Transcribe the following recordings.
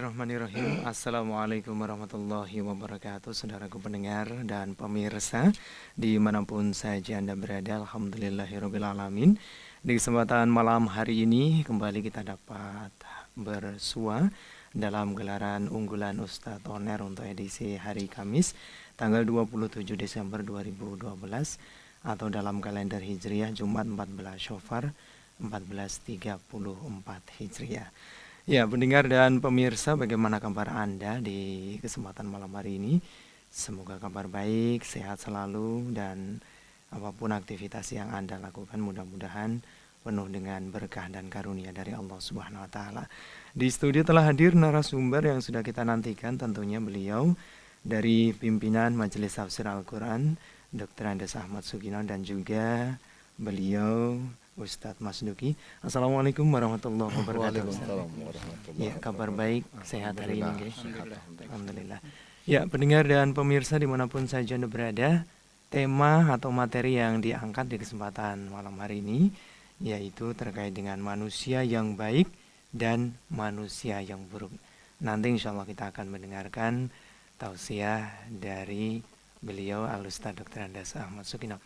Bismillahirrahmanirrahim. Assalamualaikum warahmatullahi wabarakatuh. Saudaraku pendengar dan pemirsa dimanapun saja Anda berada, alhamdulillahirrabbilalamin. Di kesempatan malam hari ini kembali kita dapat bersua dalam gelaran unggulan Ustadz Oner untuk edisi hari Kamis tanggal 27 Desember 2012 atau dalam kalender Hijriah Jumat 14 Syawal 1434 Hijriah. Ya, pendengar dan pemirsa, bagaimana kabar Anda di kesempatan malam hari ini? Semoga kabar baik, sehat selalu, dan apapun aktivitas yang Anda lakukan mudah-mudahan penuh dengan berkah dan karunia dari Allah Subhanahu wa Ta'ala. Di studio telah hadir narasumber yang sudah kita nantikan, tentunya beliau dari pimpinan Majelis Tafsir Al-Quran, Dr. Andes Ahmad Sugino, dan juga beliau Ustadz Mas Duki. Assalamualaikum warahmatullahi wabarakatuh. Waalaikumsalam warahmatullahi Ya, kabar wabarakatuh. baik, sehat hari ini, guys. Alhamdulillah. Alhamdulillah. Ya, pendengar dan pemirsa dimanapun saja Anda berada, tema atau materi yang diangkat di kesempatan malam hari ini yaitu terkait dengan manusia yang baik dan manusia yang buruk. Nanti insya Allah kita akan mendengarkan tausiah dari beliau Al-Ustadz Dr. Andes Ahmad Sugino.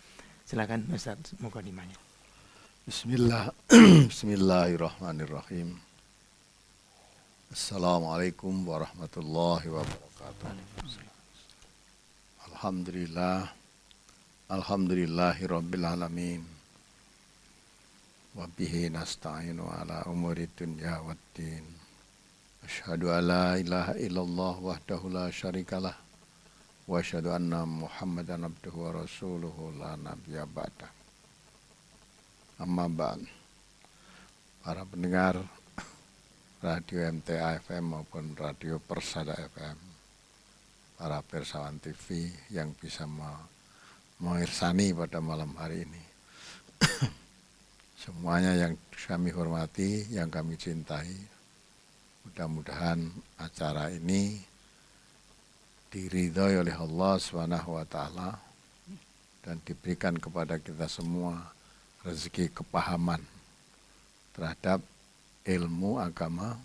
Silakan Ustadz, mukadimahnya. Bismillahirrahmanirrahim. Assalamualaikum warahmatullahi wabarakatuh. Alhamdulillah. Alhamdulillahi alamin. Wa bihi nasta'inu ala umuri dunya waddin. Asyhadu an la ilaha illallah wahdahu la syarikalah. Wa asyhadu anna Muhammadan abduhu wa rasuluhu la nabiyya ba'dah. Amma ba'd. Para pendengar Radio MTA FM maupun Radio Persada FM, para persawan TV yang bisa mengirsani pada malam hari ini. Semuanya yang kami hormati, yang kami cintai, mudah-mudahan acara ini diridhoi oleh Allah Subhanahu wa Ta'ala dan diberikan kepada kita semua rezeki kepahaman terhadap ilmu agama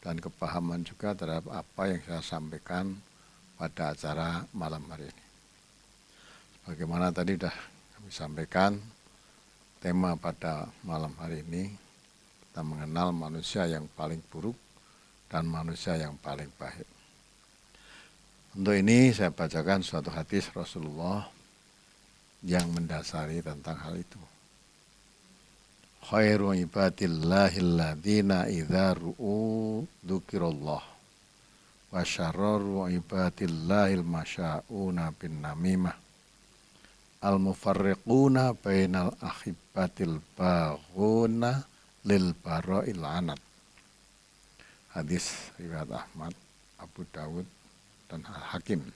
dan kepahaman juga terhadap apa yang saya sampaikan pada acara malam hari ini. Bagaimana tadi sudah kami sampaikan, tema pada malam hari ini kita mengenal manusia yang paling buruk dan manusia yang paling baik. Untuk ini saya bacakan suatu hadis Rasulullah yang mendasari tentang hal itu. Khairu ibadillahil ladzina idza ru'u dzukirallah wa syarru ibadillahil masya'una bin namimah al mufarriquna bainal ahibbatil baghuna lil bara'il anat. Hadis riwayat Ahmad, Abu Dawud dan Al-Hakim.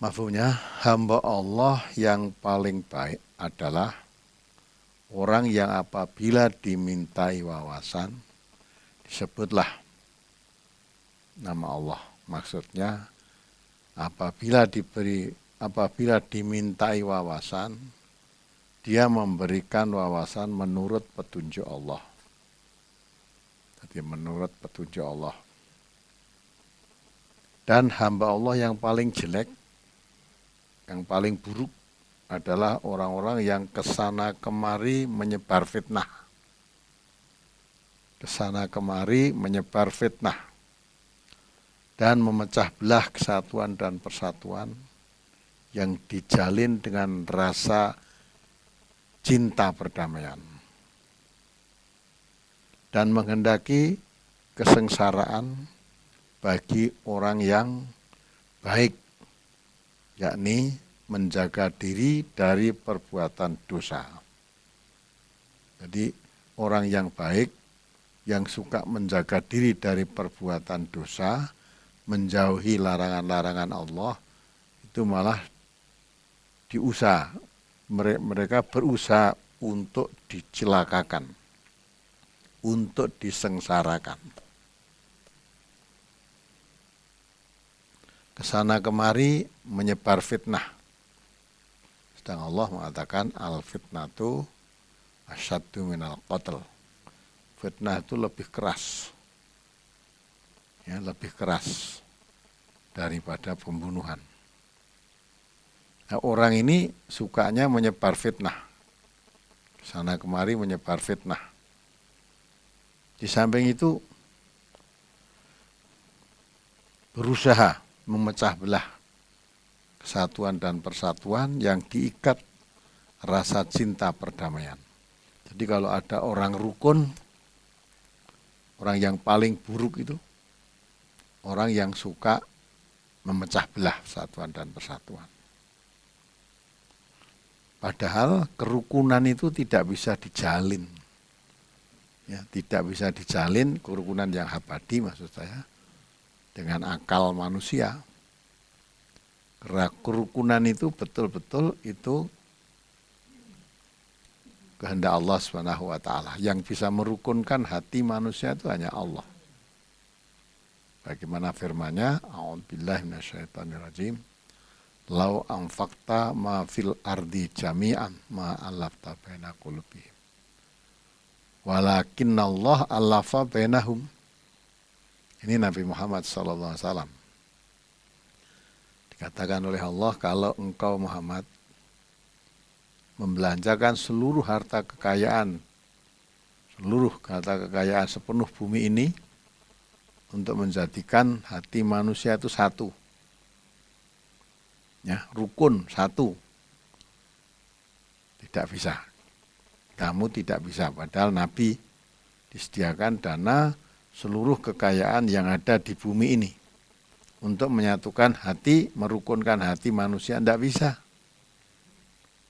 Mafhumnya, hamba Allah yang paling baik adalah orang yang apabila dimintai wawasan, disebutlah nama Allah. Maksudnya, apabila dimintai wawasan, dia memberikan wawasan menurut petunjuk Allah. Jadi menurut petunjuk Allah. Dan hamba Allah yang paling jelek, yang paling buruk adalah orang-orang yang kesana kemari menyebar fitnah. Kesana kemari menyebar fitnah. Dan memecah belah kesatuan dan persatuan yang dijalin dengan rasa cinta perdamaian. Dan menghendaki kesengsaraan bagi orang yang baik, yakni menjaga diri dari perbuatan dosa. Jadi orang yang baik, yang suka menjaga diri dari perbuatan dosa, menjauhi larangan-larangan Allah, itu malah mereka berusaha untuk dicelakakan, untuk disengsarakan. Kesana kemari menyebar fitnah. Sedang Allah mengatakan al-fitnatu asyaddu minal qatl. Fitnah itu lebih keras ya, lebih keras daripada pembunuhan. Nah, orang ini sukanya menyebar fitnah, sana kemari menyebar fitnah. Di samping itu berusaha memecah belah kesatuan dan persatuan yang diikat rasa cinta perdamaian. Jadi kalau ada orang rukun, orang yang paling buruk itu orang yang suka memecah belah persatuan dan persatuan. Padahal kerukunan itu tidak bisa dijalin. Ya, tidak bisa dijalin kerukunan yang abadi maksud saya dengan akal manusia. Karena kerukunan itu betul-betul itu kehendak Allah Subhanahu wa taala. Yang bisa merukunkan hati manusia itu hanya Allah. Bagaimana firman-Nya? A'udzubillahi minasyaitonirrajim. Lau anfaqta ma fil ardi jami'an ma alafta baina qulubihim. Walakinnallah alafa bainahum. Ini Nabi Muhammad sallallahu alaihi wasallam. Dikatakan oleh Allah, kalau engkau Muhammad membelanjakan seluruh harta kekayaan sepenuh bumi ini untuk menjadikan hati manusia itu satu. Ya, rukun satu. Tidak bisa. Kamu tidak bisa. Padahal Nabi disediakan dana seluruh kekayaan yang ada di bumi ini untuk menyatukan hati, merukunkan hati manusia. Tidak bisa.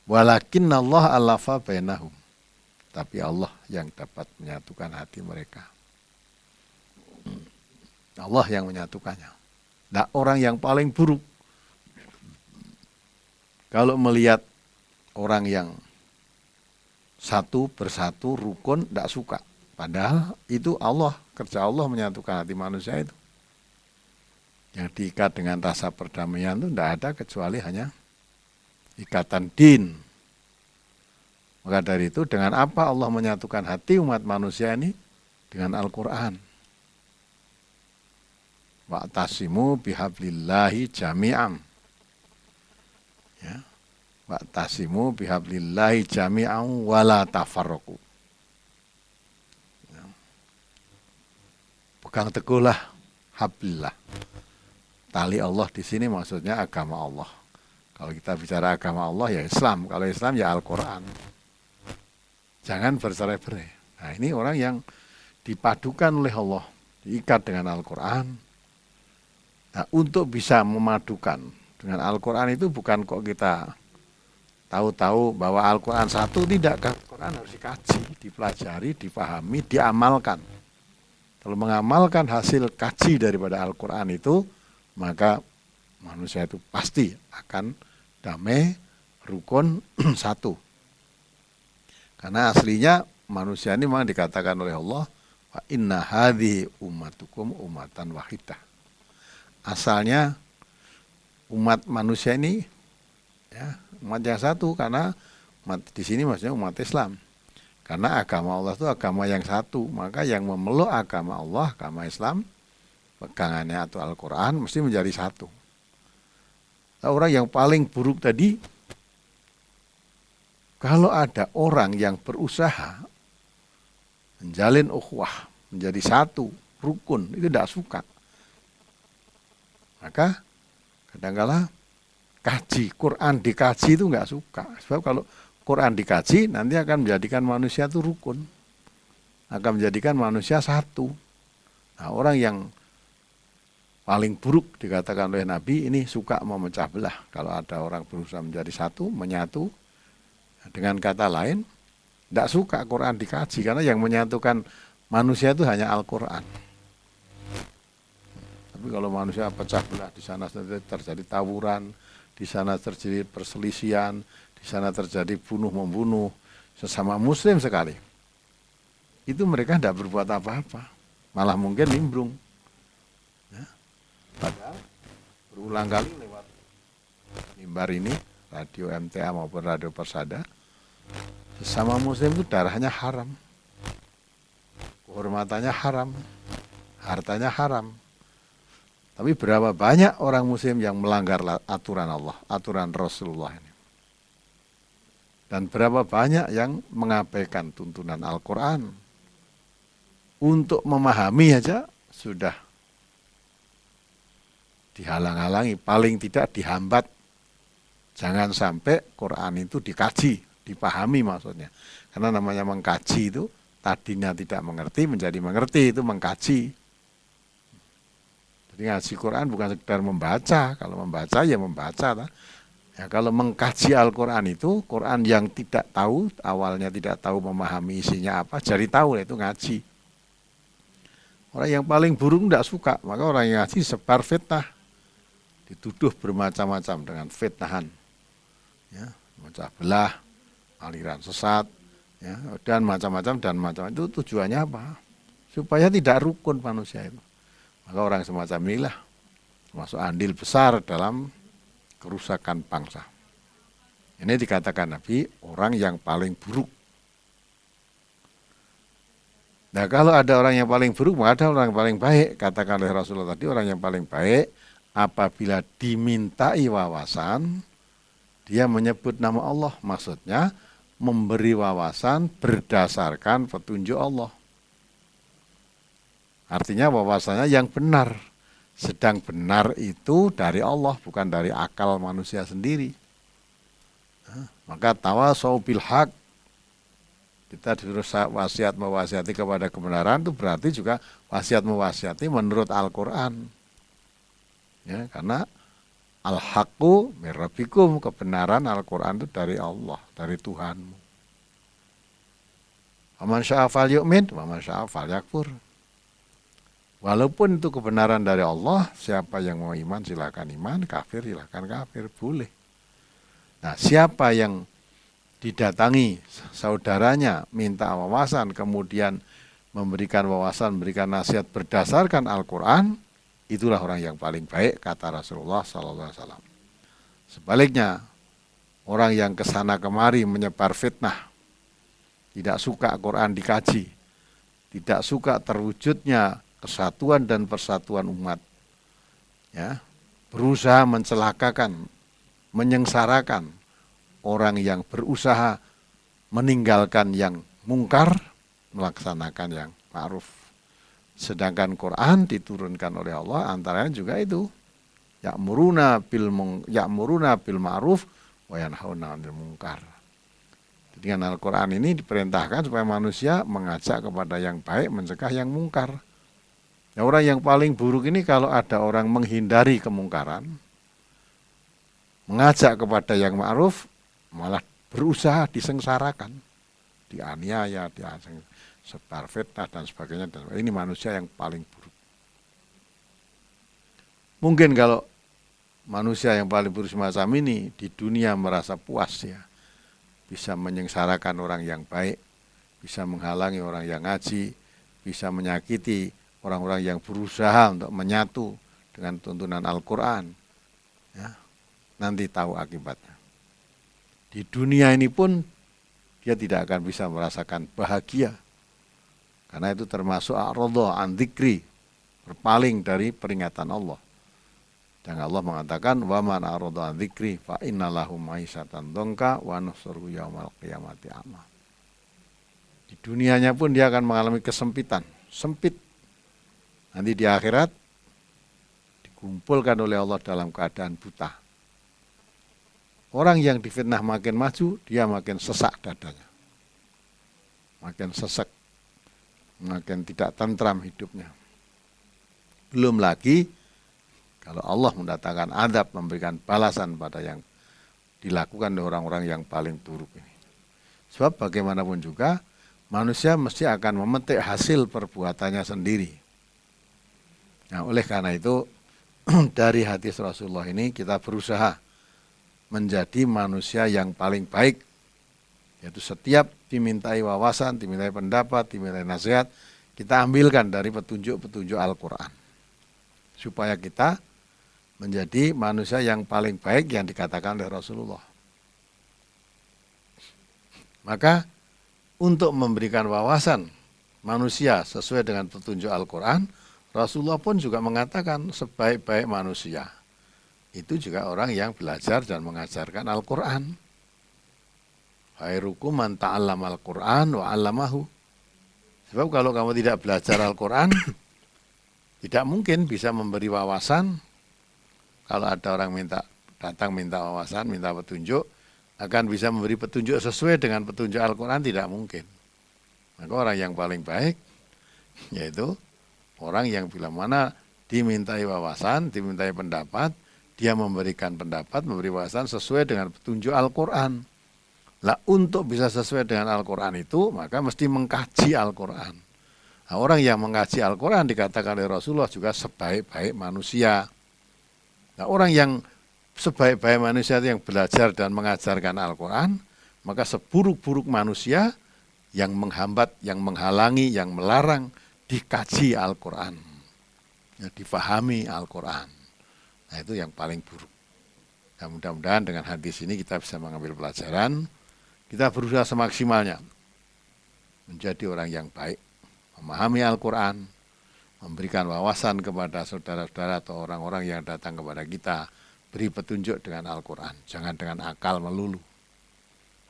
Walakinnallah alafa bainahum. Tapi Allah yang dapat menyatukan hati mereka. Allah yang menyatukannya. Nah, orang yang paling buruk kalau melihat orang yang satu bersatu rukun tidak suka. Padahal itu Allah, kerja Allah menyatukan hati manusia itu. Yang diikat dengan rasa perdamaian itu tidak ada kecuali hanya ikatan din. Maka dari itu dengan apa Allah menyatukan hati umat manusia ini? Dengan Al-Quran. Wa'tasimu bihablillahi jami'am. Ya. Wa'tasimu bihablillahi jami'an wala tafarraqu. Ya. Pegang teguhlah hablillah. Tali Allah di sini maksudnya agama Allah. Kalau kita bicara agama Allah ya Islam, kalau Islam ya Al-Qur'an. Jangan bercerai-berai. Nah, ini orang yang dipadukan oleh Allah, diikat dengan Al-Qur'an. Nah, untuk bisa memadukan dengan Al-Quran itu bukan kok kita tahu-tahu bahwa Al-Quran satu, tidak. Al-Quran harus dikaji, dipelajari, dipahami, diamalkan. Kalau mengamalkan hasil kaji daripada Al-Quran itu, maka manusia itu pasti akan damai, rukun, satu. Karena aslinya manusia ini memang dikatakan oleh Allah, wa inna hadhihi ummatukum ummatan wahidah. Asalnya umat manusia ini ya, umat yang satu, karena umat di sini maksudnya umat Islam. Karena agama Allah itu agama yang satu, maka yang memeluk agama Allah, agama Islam, pegangannya atau Al-Quran mesti menjadi satu. Nah, orang yang paling buruk tadi, kalau ada orang yang berusaha menjalin ukhuwah, menjadi satu, rukun, itu tidak suka. Maka kadang-kala kaji, Quran dikaji itu nggak suka. Sebab kalau Quran dikaji nanti akan menjadikan manusia itu rukun. Akan menjadikan manusia satu. Nah, orang yang paling buruk dikatakan oleh Nabi ini suka memecah belah. Kalau ada orang berusaha menjadi satu, menyatu. Dengan kata lain, tidak suka Quran dikaji. Karena yang menyatukan manusia itu hanya Al-Quran. Tapi kalau manusia pecah belah, di sana terjadi tawuran, di sana terjadi perselisihan, di sana terjadi bunuh-membunuh, sesama muslim sekali. Itu mereka tidak berbuat apa-apa, malah mungkin nimbrung. Ya. Padahal berulang kali lewat mimbar ini, radio MTA maupun radio Persada, sesama muslim itu darahnya haram, kehormatannya haram, hartanya haram. Tapi berapa banyak orang muslim yang melanggar aturan Allah, aturan Rasulullah ini. Dan berapa banyak yang mengabaikan tuntunan Al-Quran. Untuk memahami aja sudah dihalang-halangi, paling tidak dihambat. Jangan sampai Quran itu dikaji, dipahami maksudnya. Karena namanya mengkaji itu, tadinya tidak mengerti, menjadi mengerti, itu mengkaji. Jadi ngaji Quran bukan sekedar membaca, kalau membaca ya membaca. Ya, kalau mengkaji Al-Quran itu, Quran yang tidak tahu, awalnya tidak tahu memahami isinya apa, jadi tahu, itu ngaji. Orang yang paling buruk tidak suka, maka orang yang ngaji sebar fitnah. Dituduh bermacam-macam dengan fitnahan. Ya, memecah belah, aliran sesat, ya, dan macam-macam itu tujuannya apa? Supaya tidak rukun manusia itu. Maka orang semacam inilah termasuk andil besar dalam kerusakan bangsa. Ini dikatakan Nabi orang yang paling buruk. Nah kalau ada orang yang paling buruk, maka ada orang yang paling baik. Katakan oleh Rasulullah tadi, orang yang paling baik apabila dimintai wawasan, dia menyebut nama Allah. Maksudnya memberi wawasan berdasarkan petunjuk Allah. Artinya wawasannya yang benar. Sedang benar itu dari Allah, bukan dari akal manusia sendiri. Maka tawasau bil haq. Kita disuruh wasiat mewasiati kepada kebenaran, itu berarti juga wasiat mewasiati menurut Al-Quran. Ya, karena al-haqqu mir rabbikum, kebenaran Al-Quran itu dari Allah, dari Tuhanmu. Waman syaa falyu'min, waman syaa falyakfur. Walaupun itu kebenaran dari Allah, siapa yang mau iman silakan iman, kafir silakan kafir, boleh. Nah, siapa yang didatangi saudaranya minta wawasan, kemudian memberikan wawasan, memberikan nasihat berdasarkan Al-Quran, itulah orang yang paling baik, kata Rasulullah SAW. Sebaliknya, orang yang kesana kemari menyebar fitnah, tidak suka Quran dikaji, tidak suka terwujudnya kesatuan dan persatuan umat, ya, berusaha mencelakakan, menyengsarakan orang yang berusaha meninggalkan yang mungkar, melaksanakan yang ma'ruf. Sedangkan Quran diturunkan oleh Allah antaranya juga itu, ya'muruna bil ma'ruf wa yanhauna 'anil munkar. Dengan Al-Quran ini diperintahkan supaya manusia mengajak kepada yang baik, mencegah yang mungkar. Nah, orang yang paling buruk ini kalau ada orang menghindari kemungkaran, mengajak kepada yang ma'ruf, malah berusaha disengsarakan, dianiaya, sebar fitnah dan sebagainya. Ini manusia yang paling buruk. Mungkin kalau manusia yang paling buruk semacam ini di dunia merasa puas ya, bisa menyengsarakan orang yang baik, bisa menghalangi orang yang ngaji, bisa menyakiti orang-orang yang berusaha untuk menyatu dengan tuntunan Al-Quran, ya, nanti tahu akibatnya. Di dunia ini pun dia tidak akan bisa merasakan bahagia, karena itu termasuk a'radha an dzikri, berpaling dari peringatan Allah. Dan Allah mengatakan wa man a'radha an dzikri fa innalahu ma'isyatan dhanka wa nahsyuruhu yaumal qiyamati a'ma. Di dunianya pun dia akan mengalami kesempitan, sempit. Nanti di akhirat dikumpulkan oleh Allah dalam keadaan buta. Orang yang difitnah makin maju, dia makin sesak dadanya. Makin sesek, makin tidak tentram hidupnya. Belum lagi kalau Allah mendatangkan azab, memberikan balasan pada yang dilakukan oleh orang-orang yang paling buruk ini. Sebab bagaimanapun juga manusia mesti akan memetik hasil perbuatannya sendiri. Nah, oleh karena itu dari hadis Rasulullah ini kita berusaha menjadi manusia yang paling baik, yaitu setiap dimintai wawasan, dimintai pendapat, dimintai nasihat, kita ambilkan dari petunjuk-petunjuk Al-Quran, supaya kita menjadi manusia yang paling baik yang dikatakan oleh Rasulullah. Maka untuk memberikan wawasan manusia sesuai dengan petunjuk Al-Quran, Rasulullah pun juga mengatakan sebaik-baik manusia itu juga orang yang belajar dan mengajarkan Al-Quran. Khairukum man ta'allama Al-Quran wa 'allamahu. Sebab kalau kamu tidak belajar Al-Quran, tidak mungkin bisa memberi wawasan. Kalau ada orang datang minta wawasan, minta petunjuk, akan bisa memberi petunjuk sesuai dengan petunjuk Al-Quran, tidak mungkin. Maka orang yang paling baik yaitu orang yang bila mana dimintai wawasan, dimintai pendapat, dia memberikan pendapat, memberi wawasan sesuai dengan petunjuk Al-Quran. Lah untuk bisa sesuai dengan Al-Quran itu, maka mesti mengkaji Al-Quran. Nah, orang yang mengkaji Al-Quran dikatakan oleh Rasulullah juga sebaik-baik manusia. Nah, orang yang sebaik-baik manusia itu yang belajar dan mengajarkan Al-Quran, maka seburuk-buruk manusia yang menghambat, yang menghalangi, yang melarang dikaji Al-Quran, ya, difahami Al-Quran. Nah itu yang paling buruk. Nah, mudah-mudahan dengan hadis ini kita bisa mengambil pelajaran, kita berusaha semaksimalnya menjadi orang yang baik, memahami Al-Quran, memberikan wawasan kepada saudara-saudara atau orang-orang yang datang kepada kita, beri petunjuk dengan Al-Quran, jangan dengan akal melulu.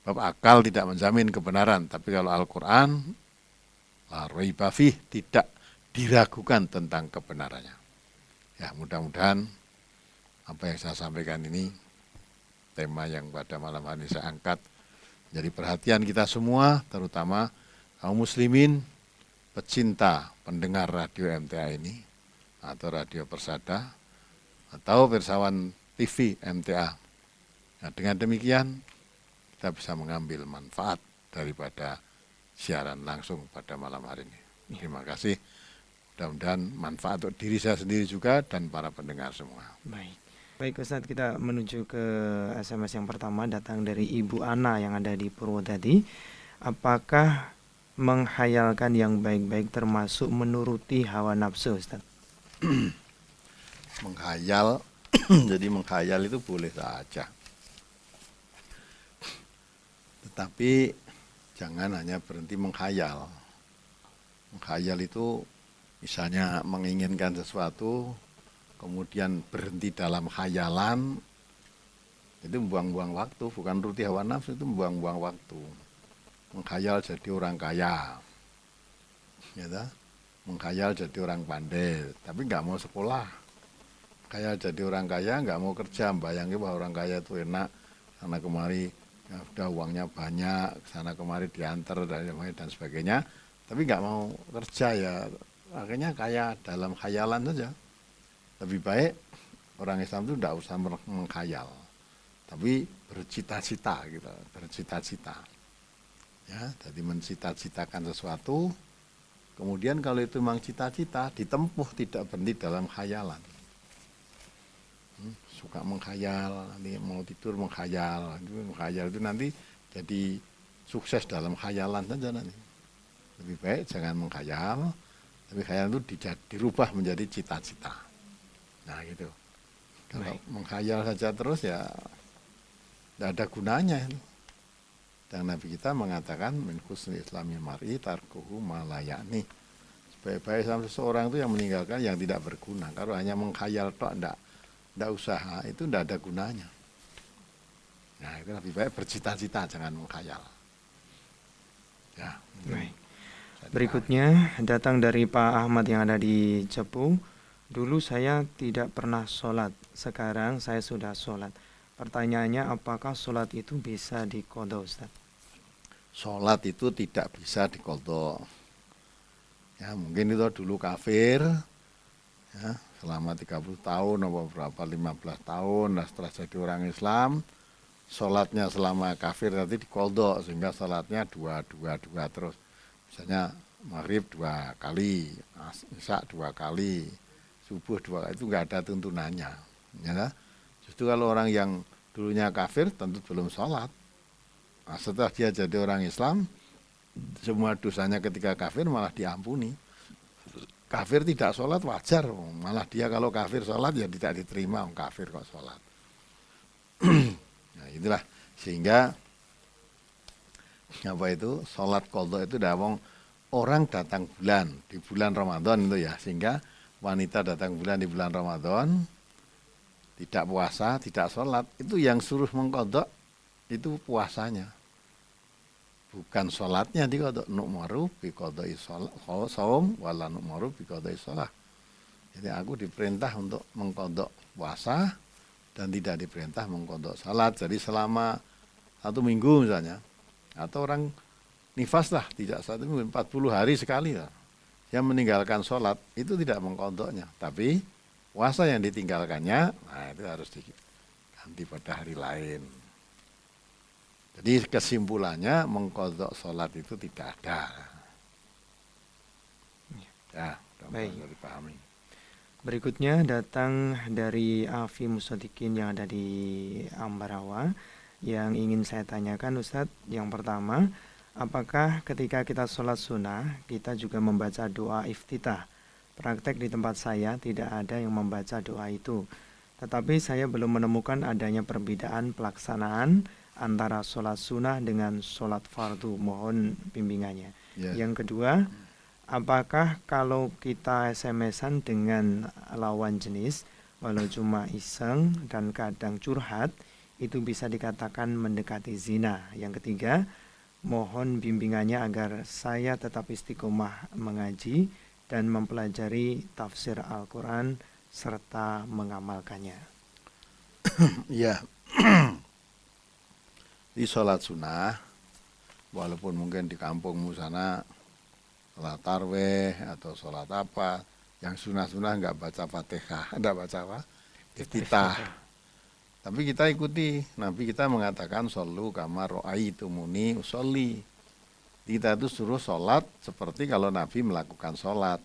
Sebab akal tidak menjamin kebenaran, tapi kalau Al-Quran, la raiba fih, tidak diragukan tentang kebenarannya. Ya, mudah-mudahan apa yang saya sampaikan ini, tema yang pada malam hari ini saya angkat, jadi perhatian kita semua, terutama kaum muslimin, pecinta pendengar radio MTA ini, atau Radio Persada, atau Pirsawan TV MTA. Nah, dengan demikian, kita bisa mengambil manfaat daripada siaran langsung pada malam hari ini. Terima kasih. Mudah-mudahan manfaat untuk diri saya sendiri juga dan para pendengar semua. Baik Ustadz, kita menuju ke SMS yang pertama, datang dari Ibu Ana yang ada di Purwodadi. Apakah menghayalkan yang baik-baik termasuk menuruti hawa nafsu, Ustadz? Menghayal, jadi menghayal itu boleh saja. Tetapi jangan hanya berhenti menghayal. Menghayal itu misalnya menginginkan sesuatu, kemudian berhenti dalam khayalan, itu membuang-buang waktu, bukan nuruti hawa nafsu, itu membuang-buang waktu. Menghayal jadi orang kaya, ya, menghayal jadi orang pandai, tapi nggak mau sekolah. Khayal jadi orang kaya, nggak mau kerja, bayangin bahwa orang kaya itu enak, sana kemari, ya udah uangnya banyak, sana kemari diantar dan sebagainya, tapi nggak mau kerja, ya akhirnya kaya dalam khayalan saja. Lebih baik orang Islam itu tidak usah menghayal, tapi bercita-cita gitu, bercita-cita. Ya, jadi mencita-citakan sesuatu, kemudian kalau itu memang cita-cita, ditempuh tidak berhenti dalam khayalan. Suka menghayal, nanti mau tidur menghayal itu nanti jadi sukses dalam khayalan saja nanti. Lebih baik jangan menghayal, tapi khayalan itu dirubah menjadi cita-cita. Nah gitu. Kalau menghayal saja terus ya tidak ada gunanya. Dan Nabi kita mengatakan min husni islamil mar'i tarkuhu ma la ya'ni. Sebaik-baik Islam seseorang itu yang meninggalkan yang tidak berguna. Kalau hanya menghayal tok tidak usaha, itu tidak ada gunanya. Nah itu lebih baik bercita-cita, jangan menghayal. Ya. Baik. Berikutnya datang dari Pak Ahmad yang ada di Cepu. Dulu saya tidak pernah sholat, sekarang saya sudah sholat. Pertanyaannya, apakah sholat itu bisa diqodho, Ustaz? Sholat itu tidak bisa diqodho. Ya, mungkin itu dulu kafir, ya, selama 30 tahun atau berapa 15 tahun, nah setelah jadi orang Islam, sholatnya selama kafir nanti diqodho, sehingga sholatnya dua terus. Misalnya maghrib 2 kali, isya 2 kali, subuh 2 kali, itu nggak ada tuntunannya. Ya, justru kalau orang yang dulunya kafir tentu belum sholat. Nah, setelah dia jadi orang Islam, semua dosanya ketika kafir malah diampuni. Kafir tidak sholat wajar, malah dia kalau kafir sholat ya tidak diterima, kafir kok sholat. Nah itulah, sehingga apa itu sholat qodho itu dah orang datang di bulan Ramadan itu ya, sehingga wanita datang bulan di bulan Ramadan, tidak puasa, tidak sholat, itu yang suruh mengkodok itu puasanya. Bukan sholatnya dikodok. Nu'maru bikodoi saum wala nu'maru bikodoi sholat. Jadi aku diperintah untuk mengkodok puasa dan tidak diperintah mengkodok sholat. Jadi selama 1 minggu misalnya, atau orang nifas lah, tidak 1 minggu, 40 hari sekali lah. Yang meninggalkan sholat itu tidak mengkodoknya, tapi puasa yang ditinggalkannya, nah itu harus diganti pada hari lain. Jadi kesimpulannya mengkodok sholat itu tidak ada. Ya, mudah-mudahan dipahami. Berikutnya datang dari Afi Musodikin yang ada di Ambarawa, yang ingin saya tanyakan Ustadz. Yang pertama, apakah ketika kita sholat sunnah, kita juga membaca doa iftitah? Praktek di tempat saya tidak ada yang membaca doa itu. Tetapi saya belum menemukan adanya perbedaan pelaksanaan antara sholat sunnah dengan sholat fardu. Mohon bimbingannya. Yang kedua, apakah kalau kita SMS-an dengan lawan jenis, walau cuma iseng dan kadang curhat, itu bisa dikatakan mendekati zina? Yang ketiga, mohon bimbingannya agar saya tetap istiqomah mengaji dan mempelajari tafsir Al-Quran serta mengamalkannya. Ya, di sholat sunnah, walaupun mungkin di kampungmu sana sholat tarweh atau sholat apa, yang sunnah-sunnah nggak baca Fatihah, nggak baca apa? Iftitah. Tapi kita ikuti, Nabi kita mengatakan shollu kama ro'aitumuni usolli. Kita itu suruh sholat seperti kalau Nabi melakukan sholat.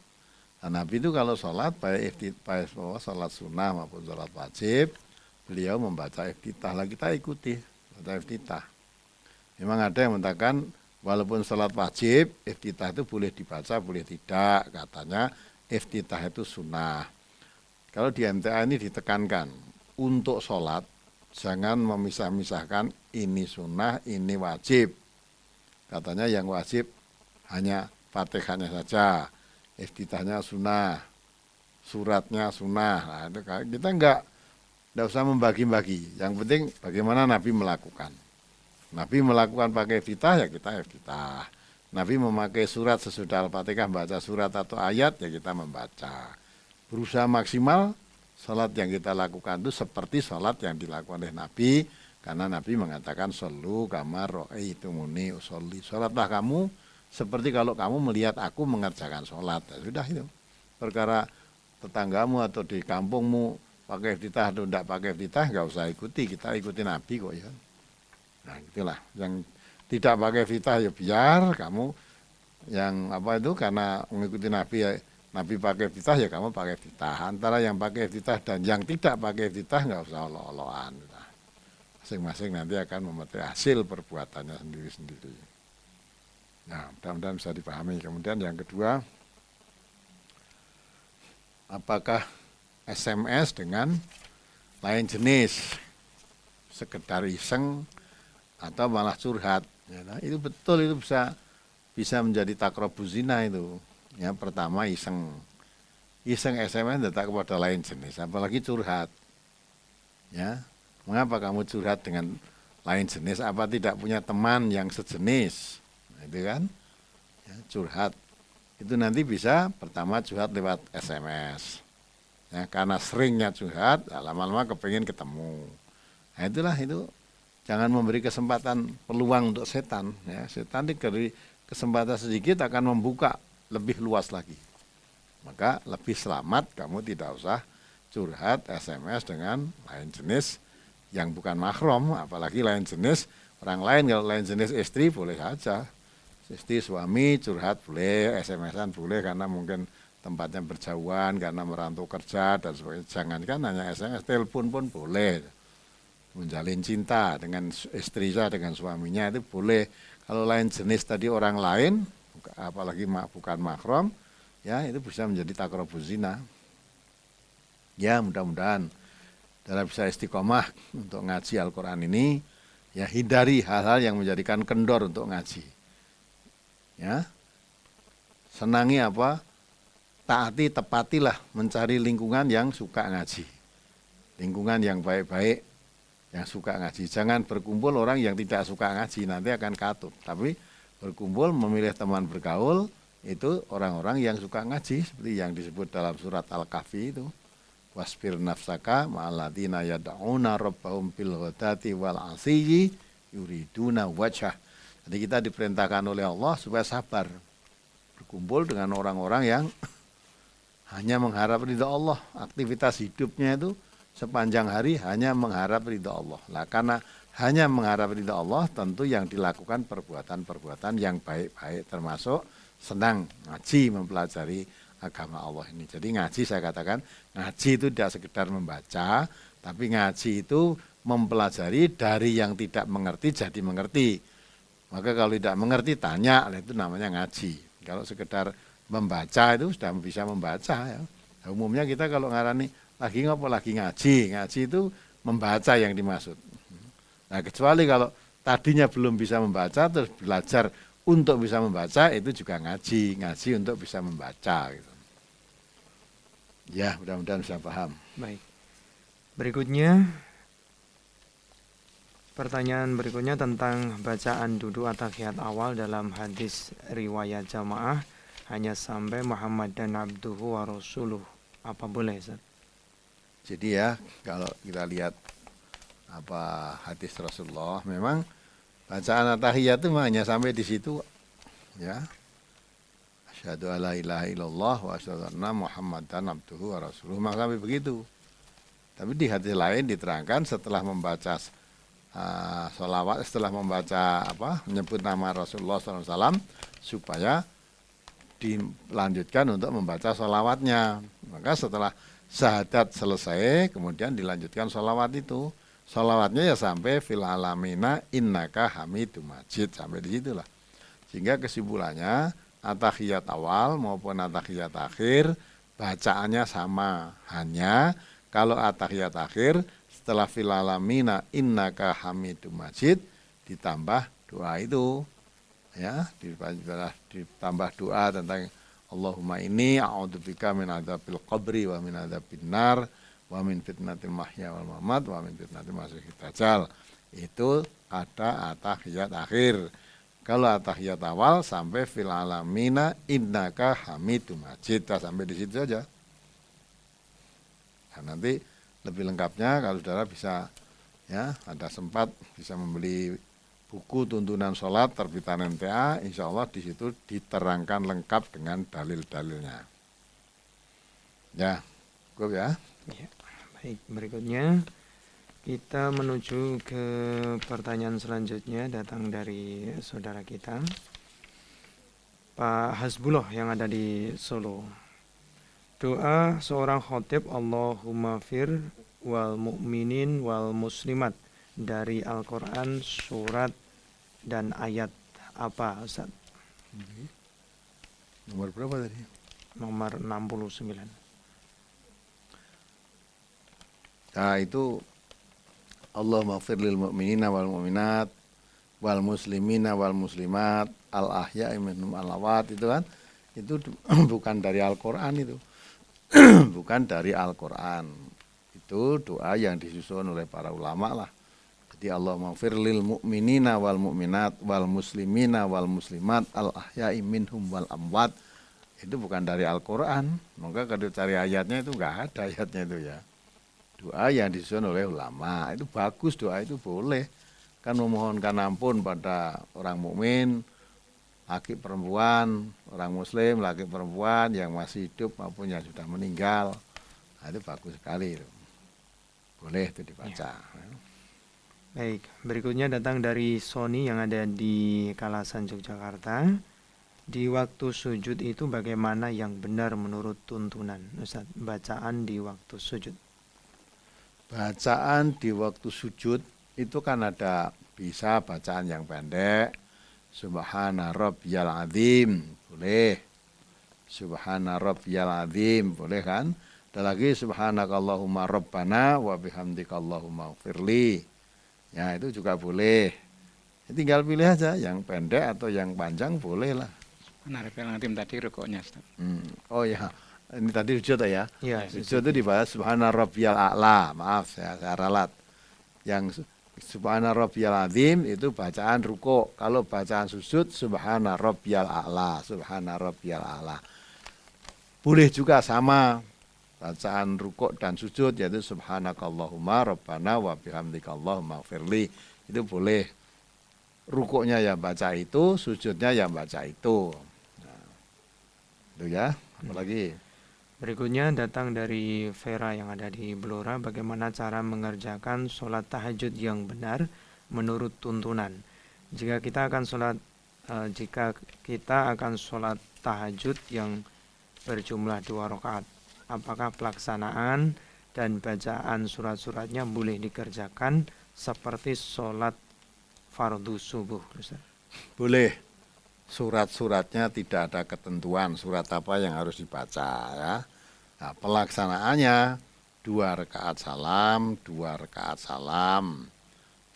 Nah, Nabi itu kalau sholat, baik sholat sunnah maupun sholat wajib, beliau membaca iftitah. Lah kita ikuti, baca iftitah. Memang ada yang mengatakan, walaupun sholat wajib, iftitah itu boleh dibaca, boleh tidak. Katanya iftitah itu sunnah. Kalau di MTA ini ditekankan, untuk sholat, jangan memisah-misahkan ini sunnah, ini wajib. Katanya yang wajib hanya Fatihahnya saja, iftitahnya sunnah, suratnya sunnah. Nah, itu kita enggak usah membagi-bagi. Yang penting bagaimana Nabi melakukan. Nabi melakukan pakai iftitah, ya kita iftitah. Nabi memakai surat sesudah Al-Fatihah, baca surat atau ayat, ya kita membaca. Berusaha maksimal, sholat yang kita lakukan itu seperti sholat yang dilakukan oleh Nabi. Karena Nabi mengatakan, shollu kama ro'aitumuni usolli. Sholatlah kamu seperti kalau kamu melihat aku mengerjakan sholat. Ya, sudah itu. Perkara tetanggamu atau di kampungmu pakai iftitah atau tidak pakai iftitah, nggak usah ikuti. Kita ikuti Nabi kok ya. Nah itulah. Yang tidak pakai iftitah ya biar kamu yang apa itu karena mengikuti Nabi ya. Nabi pakai iftitah ya kamu pakai iftitah. Antara yang pakai iftitah dan yang tidak pakai iftitah nggak usah olo-oloan. Masing-masing nanti akan memetik hasil perbuatannya sendiri-sendiri. Nah, mudah-mudahan bisa dipahami. Kemudian yang kedua, apakah SMS dengan lain jenis, sekedar iseng atau malah curhat? Ya, nah, itu betul, itu bisa menjadi takrobuz zina itu. Ya, pertama iseng SMS datang kepada lain jenis, apalagi curhat. Ya, mengapa kamu curhat dengan lain jenis? Apa tidak punya teman yang sejenis? Nah, itu kan, ya, curhat. Itu nanti bisa pertama curhat lewat SMS. Ya, karena seringnya curhat, lama-lama kepengen ketemu. Nah, itulah itu. Jangan memberi kesempatan peluang untuk setan. Ya, setan diberi kesempatan sedikit akan membuka lebih luas lagi. Maka lebih selamat kamu tidak usah curhat SMS dengan lain jenis yang bukan mahram, apalagi lain jenis orang lain. Kalau lain jenis istri boleh saja, istri suami curhat boleh, SMS-an boleh karena mungkin tempatnya berjauhan, karena merantau kerja dan sebagainya. Jangankan hanya SMS, telepon pun boleh. Menjalin cinta dengan istri saya, dengan suaminya itu boleh. Kalau lain jenis tadi orang lain, apalagi bukan mahram, ya itu bisa menjadi takrobuz zina. Ya mudah-mudahan dalam bisa istiqomah untuk ngaji Al-Quran ini, ya hindari hal-hal yang menjadikan kendor untuk ngaji. Ya, senangi apa? taati, tepatilah mencari lingkungan yang suka ngaji. Lingkungan yang baik-baik, yang suka ngaji. Jangan berkumpul orang yang tidak suka ngaji, nanti akan katut. Tapi berkumpul, memilih teman bergaul, itu orang-orang yang suka ngaji, seperti yang disebut dalam surat Al-Kahfi itu. Wasbir nafsaka ma'aladina yada'una rabbahum bil ghadati wal asiyyi yuriduna wajhah. Jadi kita diperintahkan oleh Allah supaya sabar. Berkumpul dengan orang-orang yang hanya mengharap ridha Allah. Aktivitas hidupnya itu sepanjang hari hanya mengharap ridha Allah. Nah, karena hanya mengharap ridha Allah, tentu yang dilakukan perbuatan-perbuatan yang baik-baik, termasuk senang ngaji, mempelajari agama Allah ini. Jadi ngaji, saya katakan ngaji itu tidak sekedar membaca, tapi ngaji itu mempelajari dari yang tidak mengerti jadi mengerti. Maka kalau tidak mengerti tanya, itu namanya ngaji. Kalau sekedar membaca itu sudah bisa membaca ya. Umumnya kita kalau ngarani lagi ngopo lagi ngaji, ngaji itu membaca yang dimaksud. Nah, kecuali kalau tadinya belum bisa membaca terus belajar untuk bisa membaca, itu juga ngaji, ngaji untuk bisa membaca gitu. Ya, mudah-mudahan bisa paham. Baik. Berikutnya, pertanyaan berikutnya tentang bacaan duduk at-tahiyat awal dalam hadis riwayat jamaah hanya sampai Muhammad dan abduhu wa rasuluh. Apa boleh, Ustaz? Jadi ya, kalau kita lihat hadis Rasulullah, memang bacaan at-tahiyat itu hanya sampai di situ ya. Asyhadu alla ilaha illallah wa asyhadu anna Muhammadan abduhu wa rasuluh. Maka sampai begitu. Tapi di hadis lain diterangkan setelah membaca sholawat, setelah membaca menyebut nama Rasulullah SAW, supaya dilanjutkan untuk membaca sholawatnya. Maka setelah syahadat selesai, kemudian dilanjutkan sholawat itu. Sholawatnya ya sampai fil alamina innaka hamidum majid, sampai di situlah. Sehingga kesimpulannya at-tahiyat awal maupun at-tahiyat akhir bacaannya sama. Hanya kalau at-tahiyat akhir setelah fil alamina innaka hamidum majid ditambah doa itu. Ya, ditambah doa tentang Allahumma inni a'udzubika min adzabil qabri wa min adzabin nar wa min fitnatil mahya wal mamat wa min fitnatil masiihid dajjal. Itu ada at-tahiyat akhir. Kalau at-tahiyat awal sampai fil alamina innaka hamidum majid, sampai di situ saja. Nah, nanti lebih lengkapnya kalau saudara bisa ya, ada sempat bisa membeli buku tuntunan sholat terbitan MTA, insya Allah di situ diterangkan lengkap dengan dalil-dalilnya. Ya, cukup ya. Ya. Baik, berikutnya kita menuju ke pertanyaan selanjutnya, datang dari saudara kita Pak Hasbullah yang ada di Solo. Doa seorang khotib Allahumma fir wal mu'minin wal muslimat dari Al-Quran surat dan ayat apa, Ustaz? Nomor berapa tadi? Nomor 69. Nah, itu Allahumma fir lil mu'minina wal mu'minat wal muslimina wal muslimat al ahya'i minhum al amwat, itu kan itu bukan dari Al-Qur'an itu. Bukan dari Al-Qur'an. Itu doa yang disusun oleh para ulama lah. Jadi Allahumma fir lil mu'minina wal mu'minat wal muslimina wal muslimat al ahya'i minhum wal amwat. Itu bukan dari Al-Qur'an. Maka kalau cari ayatnya itu enggak ada ayatnya itu ya. Doa yang disusun oleh ulama, itu bagus, doa itu boleh. Kan memohonkan ampun pada orang mukmin, laki perempuan, orang muslim, laki perempuan yang masih hidup maupun yang sudah meninggal. Nah, itu bagus sekali itu. Boleh itu dibaca. Ya. Baik, berikutnya datang dari Sony yang ada di Kalasan, Yogyakarta. Di waktu sujud itu bagaimana yang benar menurut tuntunan, Ustaz? Bacaan di waktu sujud. Bacaan di waktu sujud itu kan ada, bisa bacaan yang pendek, Subhana Rabbiyal Azim, boleh. Subhana Rabbiyal Azim, boleh kan? Ada lagi Subhanakallahumma Rabbana wa bihamdika Allahumma firli. Ya, itu juga boleh. Ya, tinggal pilih aja yang pendek atau yang panjang, boleh lah. Subhana Rabbiyal Azim tadi rukuknya, Ustaz. Oh ya, Ini tadi sujud ya. Ya, Sujud itu dibaca subhana rabbiyal a'la. Maaf saya ralat. Yang subhana rabbiyal azim itu bacaan ruko. Kalau bacaan sujud subhana rabbiyal a'la, subhana rabbiyal a'la. Boleh juga sama bacaan ruko dan sujud yaitu subhanakallahumma rabbana wa bihamdika allahumma firli. Itu boleh. Rukuknya yang baca itu, sujudnya yang baca itu. Nah, itu ya. Apalagi Berikutnya datang dari Vera yang ada di Blora, bagaimana cara mengerjakan sholat tahajud yang benar menurut tuntunan. Jika kita akan sholat tahajud yang berjumlah 2 rakaat, apakah pelaksanaan dan bacaan surat-suratnya boleh dikerjakan seperti sholat fardu subuh, Ustaz? boleh. Surat-suratnya tidak ada ketentuan surat apa yang harus dibaca ya. Nah, pelaksanaannya 2 rakaat salam, 2 rakaat salam.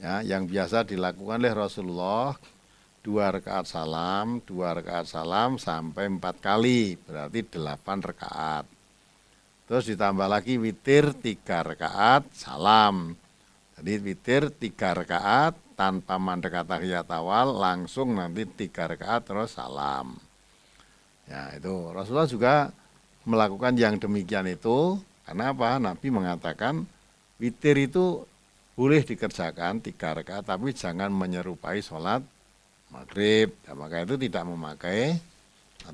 Ya, yang biasa dilakukan oleh Rasulullah 2 rakaat salam, 2 rakaat salam sampai 4 kali, berarti 8 rakaat. Terus ditambah lagi witir 3 rakaat salam. Jadi witir 3 rakaat tanpa mandek tahiyat awal, langsung nanti 3 rakaat terus salam. Ya itu Rasulullah juga melakukan yang demikian itu. Karena apa? Nabi mengatakan witir itu boleh dikerjakan 3 rakaat, tapi jangan menyerupai sholat maghrib. Ya, maka itu tidak memakai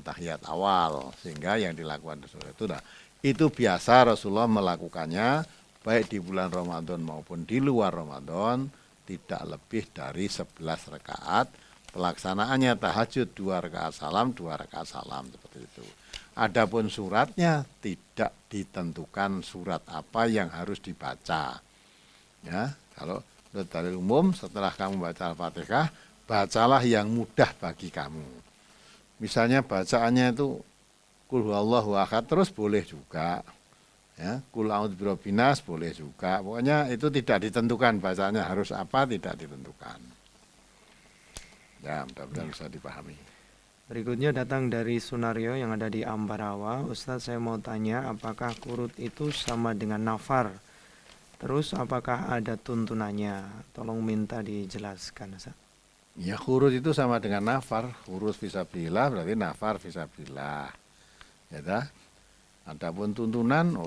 tahiyat awal, sehingga yang dilakukan itu biasa Rasulullah melakukannya baik di bulan Ramadan maupun di luar Ramadan, tidak lebih dari 11 rakaat. Pelaksanaannya tahajud 2 rakaat salam, 2 rakaat salam, seperti itu. Adapun suratnya tidak ditentukan surat apa yang harus dibaca. Ya, kalau dalil umum setelah kamu baca Al-Fatihah, bacalah yang mudah bagi kamu. Misalnya bacaannya itu Qul huwallahu ahad terus boleh juga. Ya, Qul a'udzu birabbin nas boleh juga. Pokoknya itu tidak ditentukan bacaannya harus apa, tidak ditentukan. Ya, mudah-mudahan bisa dipahami. Berikutnya datang dari Sunario yang ada di Ambarawa. Ustadz, saya mau tanya, apakah kurut itu sama dengan nafar? Terus apakah ada tuntunannya? Tolong minta dijelaskan, Ustadz. Ya, kurut itu sama dengan nafar. Kurut fisabilillah berarti nafar fisabilillah. Ya dah. Adapun tuntunan,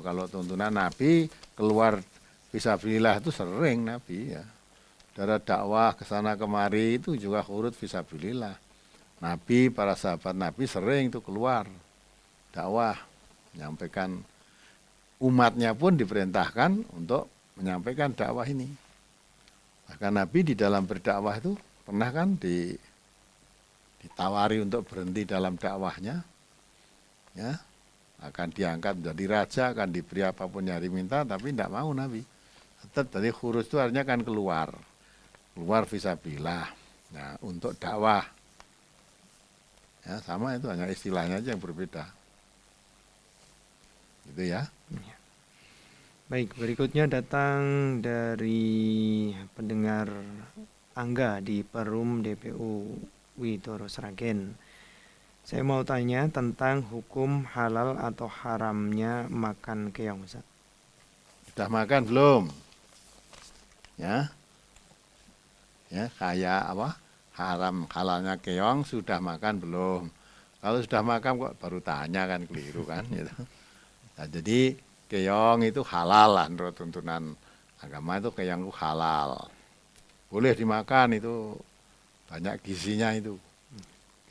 kalau tuntunan Nabi keluar fisabilillah itu sering Nabi ya. Dari dakwah ke sana kemari itu juga khurut fisabilillah. Nabi, para sahabat Nabi sering itu keluar dakwah, menyampaikan, umatnya pun diperintahkan untuk menyampaikan dakwah ini. Bahkan Nabi di dalam berdakwah itu pernah kan ditawari untuk berhenti dalam dakwahnya, ya, akan diangkat menjadi raja, akan diberi apapun yang diminta, tapi tidak mau Nabi. Tetap dari khurus itu artinya kan keluar fisabilillah. Nah, untuk dakwah. Ya, sama itu hanya istilahnya aja yang berbeda. Gitu ya. Baik, berikutnya datang dari pendengar Angga di Perum DPU Widoro Sragen. Saya mau tanya tentang hukum halal atau haramnya makan keong, Ustaz. Sudah makan belum? Ya. Ya, kayak apa? Halalnya keong sudah makan belum? Kalau sudah makan kok baru tanya kan, keliru kan gitu. Nah, jadi keong itu halal lah menurut tuntunan agama, itu keong itu halal. Boleh dimakan, itu banyak gizinya itu.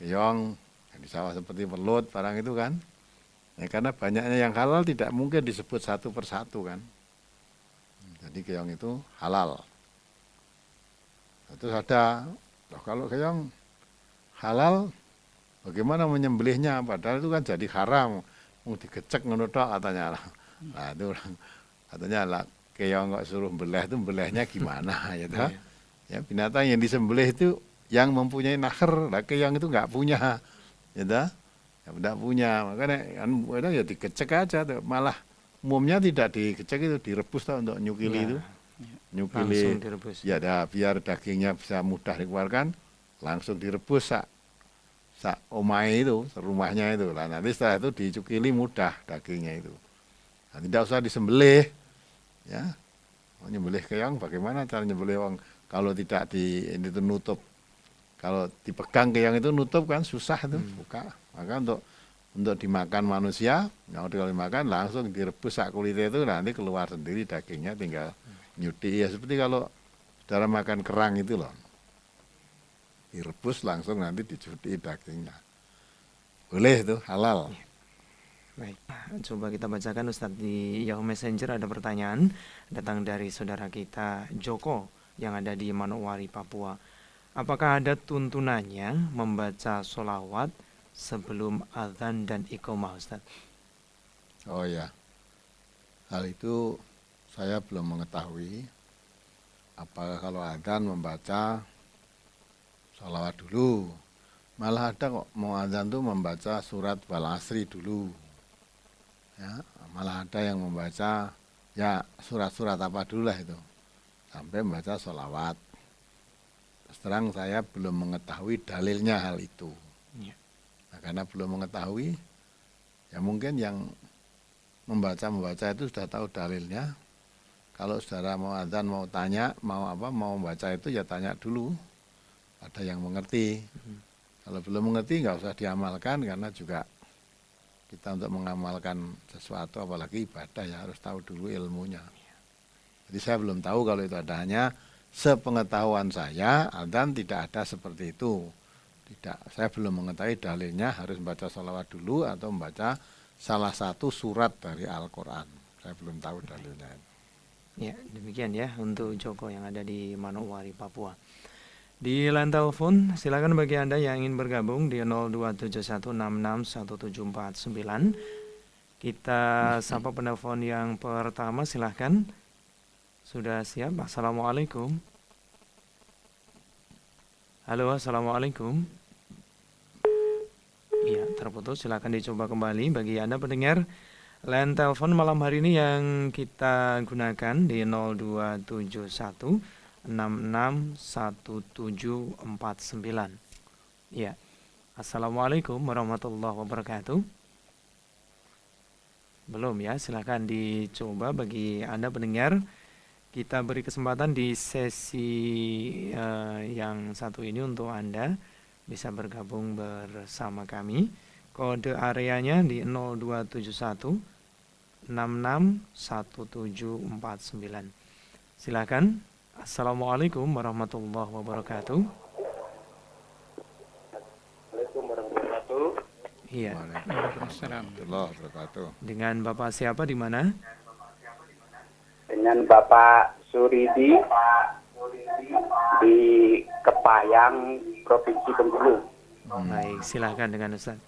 Keong yang di sawah seperti belut barang itu kan. Ya, karena banyaknya yang halal tidak mungkin disebut satu persatu kan. Jadi keong itu halal. Terus ada, kalau keong halal, bagaimana menyembelihnya? Padahal itu kan jadi haram, mau digecek ngono tok katanya. Nah itu katanya lah, keong kok suruh belah itu belahnya gimana ya toh? Ya, binatang yang disembelih itu yang mempunyai nahar, lah keong itu nggak punya, ya toh? Ya tidak punya, makanya kan ya digecek aja tuh. Malah umumnya tidak digecek, itu direbus tuh untuk nyukili itu. Nyukili direbus. ya dah, biar dagingnya bisa mudah dikeluarkan, langsung direbus sak omahe itu, rumahnya itu. Lah nanti setelah itu dicukili mudah dagingnya itu. Nah, tidak usah disembelih, ya. Mau nyembelih keong bagaimana cara nyembelih keong kalau tidak di ini itu nutup. Kalau dipegang keong itu nutup kan susah itu buka. Maka untuk dimakan manusia, kalau dimakan langsung direbus sak kulitnya itu nanti keluar sendiri dagingnya tinggal nyuti. Ya seperti kalau saudara makan kerang itu loh. Direbus langsung nanti dicuti dagingnya. Boleh itu halal. Baik, coba kita bacakan Ustadz di Yahoo Messenger ada pertanyaan datang dari saudara kita Joko yang ada di Manokwari, Papua. Apakah ada tuntunannya membaca sholawat sebelum azan dan iqomah, Ustadz? Oh ya, hal itu saya belum mengetahui. Apakah kalau azan membaca sholawat dulu? Malah ada kok mau azan tuh membaca surat Wal Asri dulu. Ya, malah ada yang membaca ya surat-surat apa dulu lah itu sampai membaca sholawat. Terus terang saya belum mengetahui dalilnya hal itu. Ya. Nah, karena belum mengetahui, ya mungkin yang membaca itu sudah tahu dalilnya. Kalau saudara mau azan mau tanya mau apa mau membaca itu ya tanya dulu. Ada yang mengerti. Kalau belum mengerti nggak usah diamalkan karena juga kita untuk mengamalkan sesuatu apalagi ibadah ya harus tahu dulu ilmunya. Jadi saya belum tahu kalau itu ada, hanya sepengetahuan saya adzan tidak ada seperti itu. Tidak, saya belum mengetahui dalilnya harus membaca sholawat dulu atau membaca salah satu surat dari Al-Quran. Saya belum tahu dalilnya. Ya, demikian ya untuk Joko yang ada di Manokwari, Papua. Di line telepon, silakan bagi Anda yang ingin bergabung di 0271661749. Kita sapa penelpon yang pertama, silahkan. Sudah siap? Assalamualaikum. Halo, assalamualaikum. Iya, terputus. Silakan dicoba kembali bagi Anda pendengar. Line telepon malam hari ini yang kita gunakan di 0271661749. Ya. Assalamualaikum warahmatullahi wabarakatuh. Belum ya, silakan dicoba bagi Anda pendengar. Kita beri kesempatan di sesi yang satu ini untuk Anda bisa bergabung bersama kami. Kode areanya di 0271 661749. Silakan. Assalamualaikum warahmatullahi wabarakatuh. Assalamualaikum warahmatullahi wabarakatuh. Iya. Waalaikumsalam warahmatullahi wabarakatuh. Dengan Bapak siapa di mana? Dengan Bapak Suridi di Kepayang, Provinsi Bengkulu. Baik, silakan dengan Ustaz.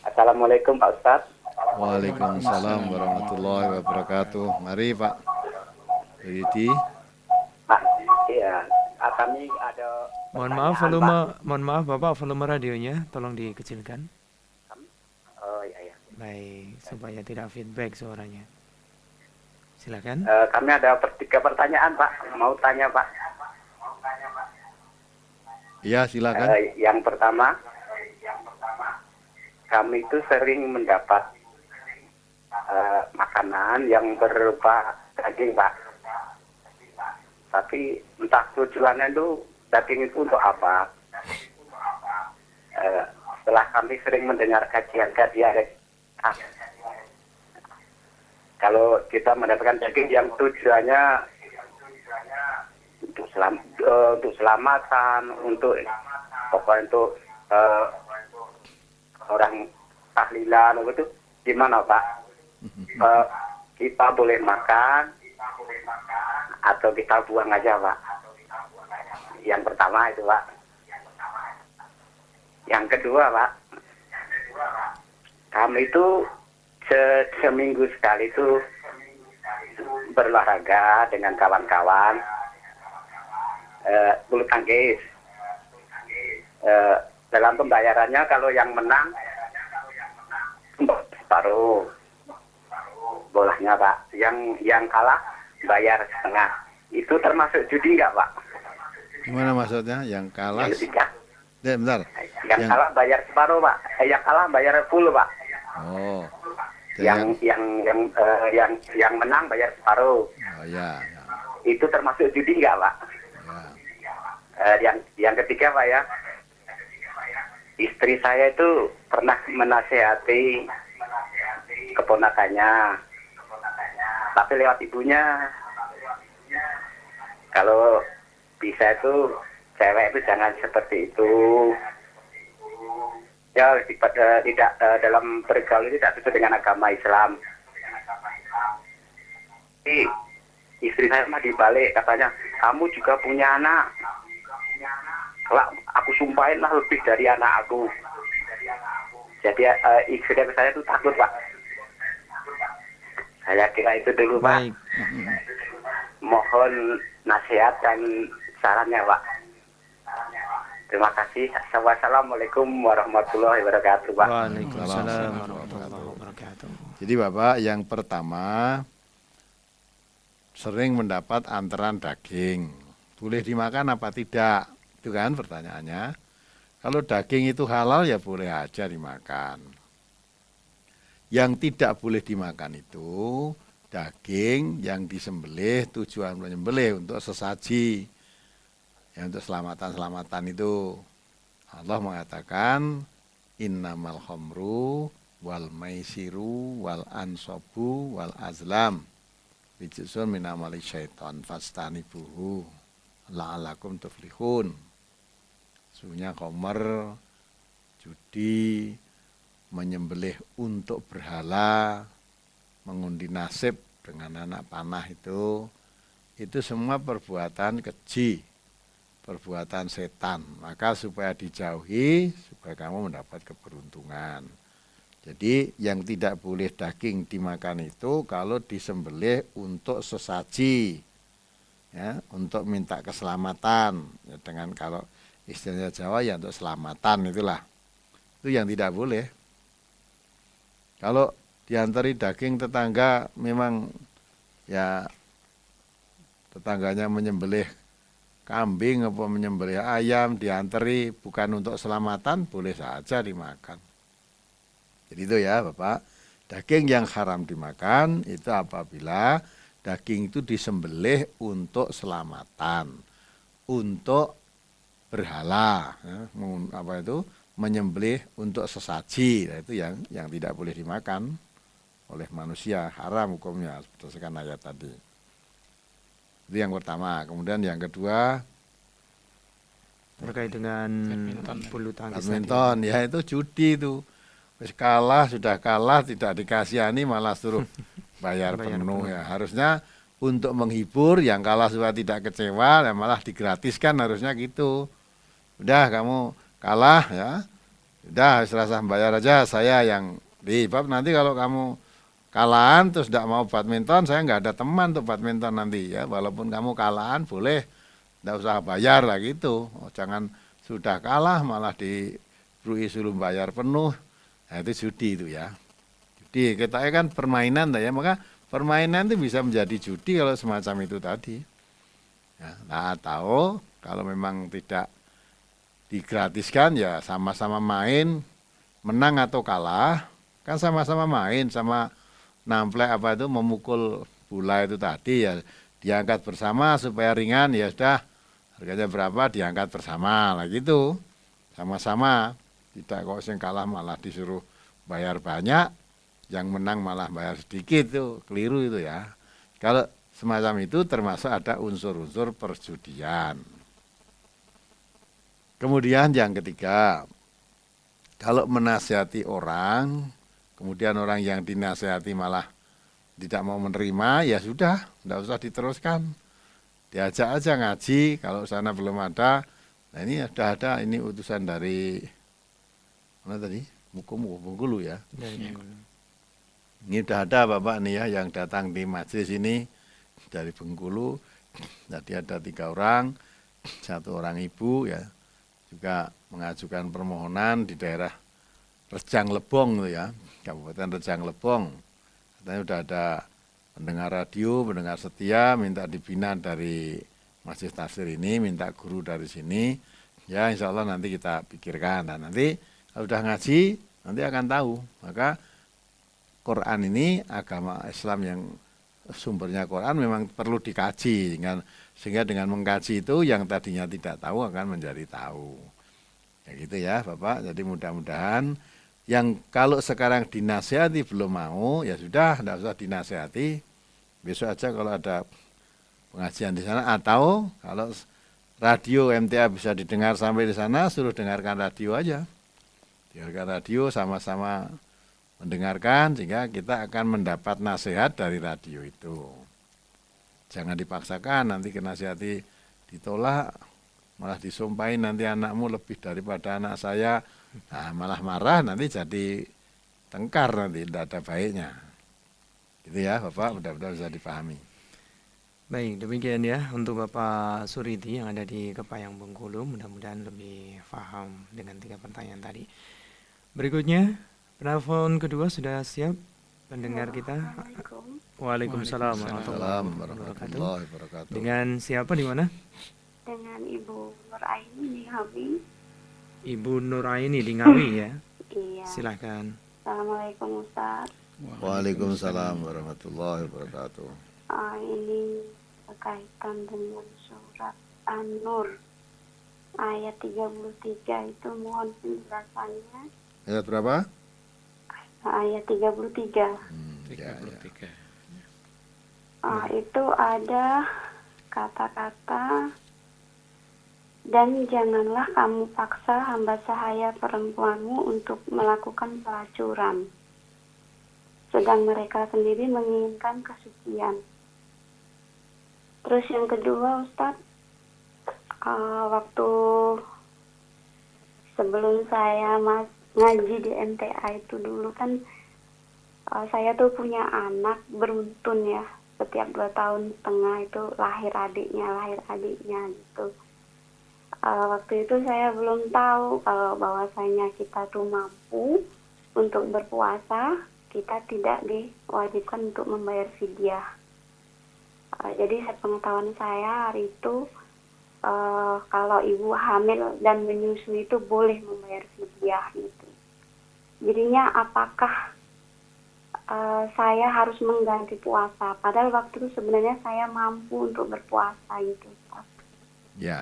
Assalamualaikum Pak Ustadz. Waalaikumsalam warahmatullahi wabarakatuh. Mari Pak Ridi. Pak, iya, kami ada. Mohon maaf Bapak, volume radionya tolong dikecilkan. Oh iya. Baik, supaya tidak feedback suaranya. Silakan. Kami ada 3 pertanyaan Pak. Mau tanya Pak. Iya silakan. Yang pertama, kami itu sering mendapat makanan yang berupa daging Pak. Tapi entah tujuannya itu daging itu untuk apa. Setelah kami sering mendengar kajian-kajian, kalau kita mendapatkan daging yang tujuannya untuk selamatan, untuk pokoknya untuk orang tahlilan itu gimana Pak? Kita boleh makan atau kita buang aja Pak? Yang pertama itu Pak. Yang kedua Pak, kami itu seminggu sekali itu berolahraga dengan kawan-kawan bulu tangkis. Dalam pembayarannya kalau yang menang separuh bolanya Pak, yang kalah bayar setengah. Itu termasuk judi nggak Pak? Gimana maksudnya yang kalah? Yang ketiga, Bentar. Yang kalah bayar separuh, Pak. Yang kalah bayar full, Pak. Oh. Yang menang bayar separuh. Oh ya, ya. Itu termasuk judi nggak, Pak? Ya. Yang ketiga, Pak ya, istri saya itu pernah menasehati keponakannya, tapi lewat ibunya, kalau bisa itu cewek itu jangan seperti itu. Ya tidak dalam bergaul ini tidak sesuai dengan agama Islam. Jadi istri saya mah dibalik katanya, kamu juga punya anak. Lah, aku sumpahin lah lebih dari anak aku. Jadi istri saya itu takut, Pak. Saya kira itu dulu, Pak. Baik. Mohon nasihat dan sarannya, Pak. Terima kasih. Wassalamualaikum warahmatullahi wabarakatuh, Pak. Waalaikumsalam warahmatullahi wabarakatuh. Jadi Bapak, yang pertama sering mendapat antaran daging. Boleh dimakan apa tidak? Itu kan pertanyaannya. Kalau daging itu halal ya boleh aja dimakan. Yang tidak boleh dimakan itu daging yang disembelih, tujuan menyembelih untuk sesaji. Ya, untuk selamatan-selamatan itu. Allah mengatakan innamal khamru wal maisiru wal ansobu wal azlam rijsun min amali syaitan fastanibuhu la'alakum tuflihun. Sesungguhnya khamr, judi, menyembelih untuk berhala, mengundi nasib dengan anak panah itu semua perbuatan keji, perbuatan setan. Maka supaya dijauhi, supaya kamu mendapat keberuntungan. Jadi yang tidak boleh daging dimakan itu kalau disembelih untuk sesaji, ya, untuk minta keselamatan. Ya, dengan kalau istilahnya Jawa ya untuk selamatan itulah. Itu yang tidak boleh. Kalau diantari daging tetangga memang ya tetangganya menyembelih kambing apa menyembelih ayam diantari bukan untuk selamatan boleh saja dimakan. Jadi itu ya Bapak, daging yang haram dimakan itu apabila daging itu disembelih untuk selamatan, untuk berhala, ya, apa itu menyembelih untuk sesaji, nah, itu yang tidak boleh dimakan oleh manusia, haram hukumnya berdasarkan ayat tadi. Itu yang pertama. Kemudian yang kedua Terkait dengan bulu tangkis badminton, ya itu judi itu. Wis kalah, sudah kalah, tidak dikasihani malah suruh bayar penuh ya. Harusnya untuk menghibur yang kalah supaya tidak kecewa, ya malah digratiskan harusnya gitu. Udah kamu kalah ya, udah serasa bayar aja saya yang di bab nanti kalau kamu kalahan terus tidak mau badminton, saya nggak ada teman untuk badminton nanti ya. Walaupun kamu kalahan boleh, tidak usah bayar lah gitu. Oh, jangan sudah kalah malah diberi suruh bayar penuh. Nah itu judi itu ya. Judi kita kan permainan ya, maka permainan itu bisa menjadi judi kalau semacam itu tadi. Ya, nah atau kalau memang tidak digratiskan ya sama-sama main, menang atau kalah, kan sama-sama main, sama namplek apa itu memukul bola itu tadi ya diangkat bersama supaya ringan ya sudah harganya berapa diangkat bersama lah gitu. Sama-sama. Tidak kok yang kalah malah disuruh bayar banyak, yang menang malah bayar sedikit itu keliru itu ya. Kalau semacam itu termasuk ada unsur-unsur perjudian. Kemudian yang ketiga, kalau menasihati orang, kemudian orang yang dinasihati malah tidak mau menerima, ya sudah, tidak usah diteruskan. Diajak aja ngaji, kalau sana belum ada, nah ini sudah ada, ini utusan dari mana tadi? Bengkulu ya. Ini sudah ada Bapak nih ya yang datang di majelis ini dari Bengkulu. Tadi ada 3 orang, 1 orang ibu ya, juga mengajukan permohonan di daerah Rejang Lebong ya, Kabupaten Rejang Lebong. Katanya sudah ada pendengar radio, pendengar setia, minta dibina dari Masjid Tafsir ini, minta guru dari sini. Ya insya Allah nanti kita pikirkan. Nah, nanti kalau sudah ngaji nanti akan tahu. Maka Quran ini agama Islam yang sumbernya Quran memang perlu dikaji. Sehingga dengan mengkaji itu yang tadinya tidak tahu akan menjadi tahu. Ya gitu ya Bapak. Jadi mudah-mudahan yang kalau sekarang dinasihati belum mau, ya sudah tidak usah dinasihati. Besok aja kalau ada pengajian di sana, atau kalau radio MTA bisa didengar sampai di sana, suruh dengarkan radio aja. Dengarkan radio sama-sama mendengarkan sehingga kita akan mendapat nasihat dari radio itu. Jangan dipaksakan, nanti nasihati ditolak, malah disumpahin nanti anakmu lebih daripada anak saya. Nah, malah marah nanti jadi tengkar nanti, tidak ada baiknya. Gitu ya Bapak, mudah-mudahan bisa dipahami. Baik, demikian ya untuk Bapak Suridi yang ada di Kepayang Bengkulu. Mudah-mudahan lebih paham dengan 3 pertanyaan tadi. Berikutnya, penelpon kedua sudah siap pendengar kita. Waalaikumsalam warahmatullahi wabarakatuh. Dengan siapa di mana? Dengan Ibu Nuraini di Ngawi. Ibu Nuraini di Ngawi ya. Iya. Silahkan. Assalamualaikum Ustaz. Waalaikumsalam warahmatullahi wabarakatuh. Ini berkaitan dengan surat An-Nur ayat 33 itu, mohon penjelasannya. Ayat berapa? Ayat 33. 33. Itu ada kata-kata, dan janganlah kamu paksa hamba sahaya perempuanmu untuk melakukan pelacuran, sedang mereka sendiri menginginkan kesucian. Terus yang kedua Ustadz, waktu sebelum saya ngaji di MTA itu dulu kan, saya tuh punya anak beruntun ya, setiap 2 tahun setengah itu lahir adiknya gitu. Waktu itu saya belum tahu kalau bahwasanya kita tuh mampu untuk berpuasa, kita tidak diwajibkan untuk membayar fidyah. Jadi sepengetahuan saya hari itu, kalau ibu hamil dan menyusui itu boleh membayar fidyah gitu. Jadinya apakah saya harus mengganti puasa? Padahal waktu itu sebenarnya saya mampu untuk berpuasa gitu, Ustaz. Ya.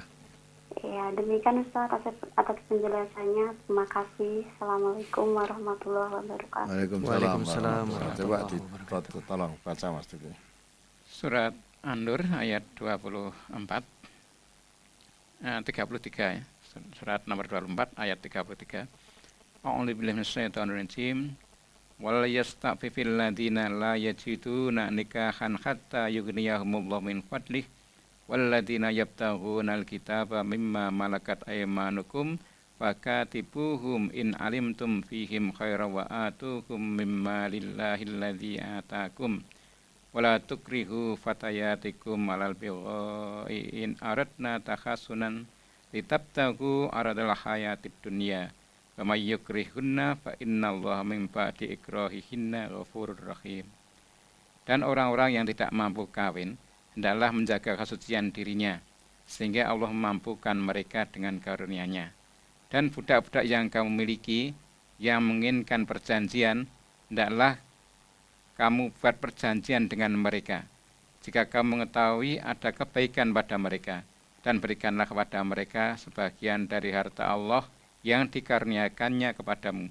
Ya, demikian Ustaz atas penjelasannya. Terima kasih. Assalamualaikum warahmatullahi wabarakatuh. Waalaikumsalam warahmatullahi wabarakatuh. Coba tolong baca Mas Diki. Surat An-Nur ayat 33 ya. Surat nomor 24 ayat 33. A'udzu billahi minasyaitonir rajim. Wal yasta'fifil ladzina la yajiduna nikahan hatta yughniyahumullahu min fadlih walladzina yabtaghuna alkitaba mimma malakat aymanukum fakatibuhum in alimtum fihim khairan wa atukum mimma lillahi alladzi atakum wala tukrihu fatayatikum alal bigha'i in aradna takhassunan litabtaghu aradal hayatid dunya wa may yukrihunna fa innallaha min ba'di ikrahihinna ghafurur rahim. Dan orang-orang yang tidak mampu kawin hendaklah menjaga kesucian dirinya sehingga Allah memampukan mereka dengan karunia-Nya. Dan budak-budak yang kamu miliki yang menginginkan perjanjian, hendaklah kamu buat perjanjian dengan mereka jika kamu mengetahui ada kebaikan pada mereka, dan berikanlah kepada mereka sebagian dari harta Allah yang dikaruniakannya kepadamu.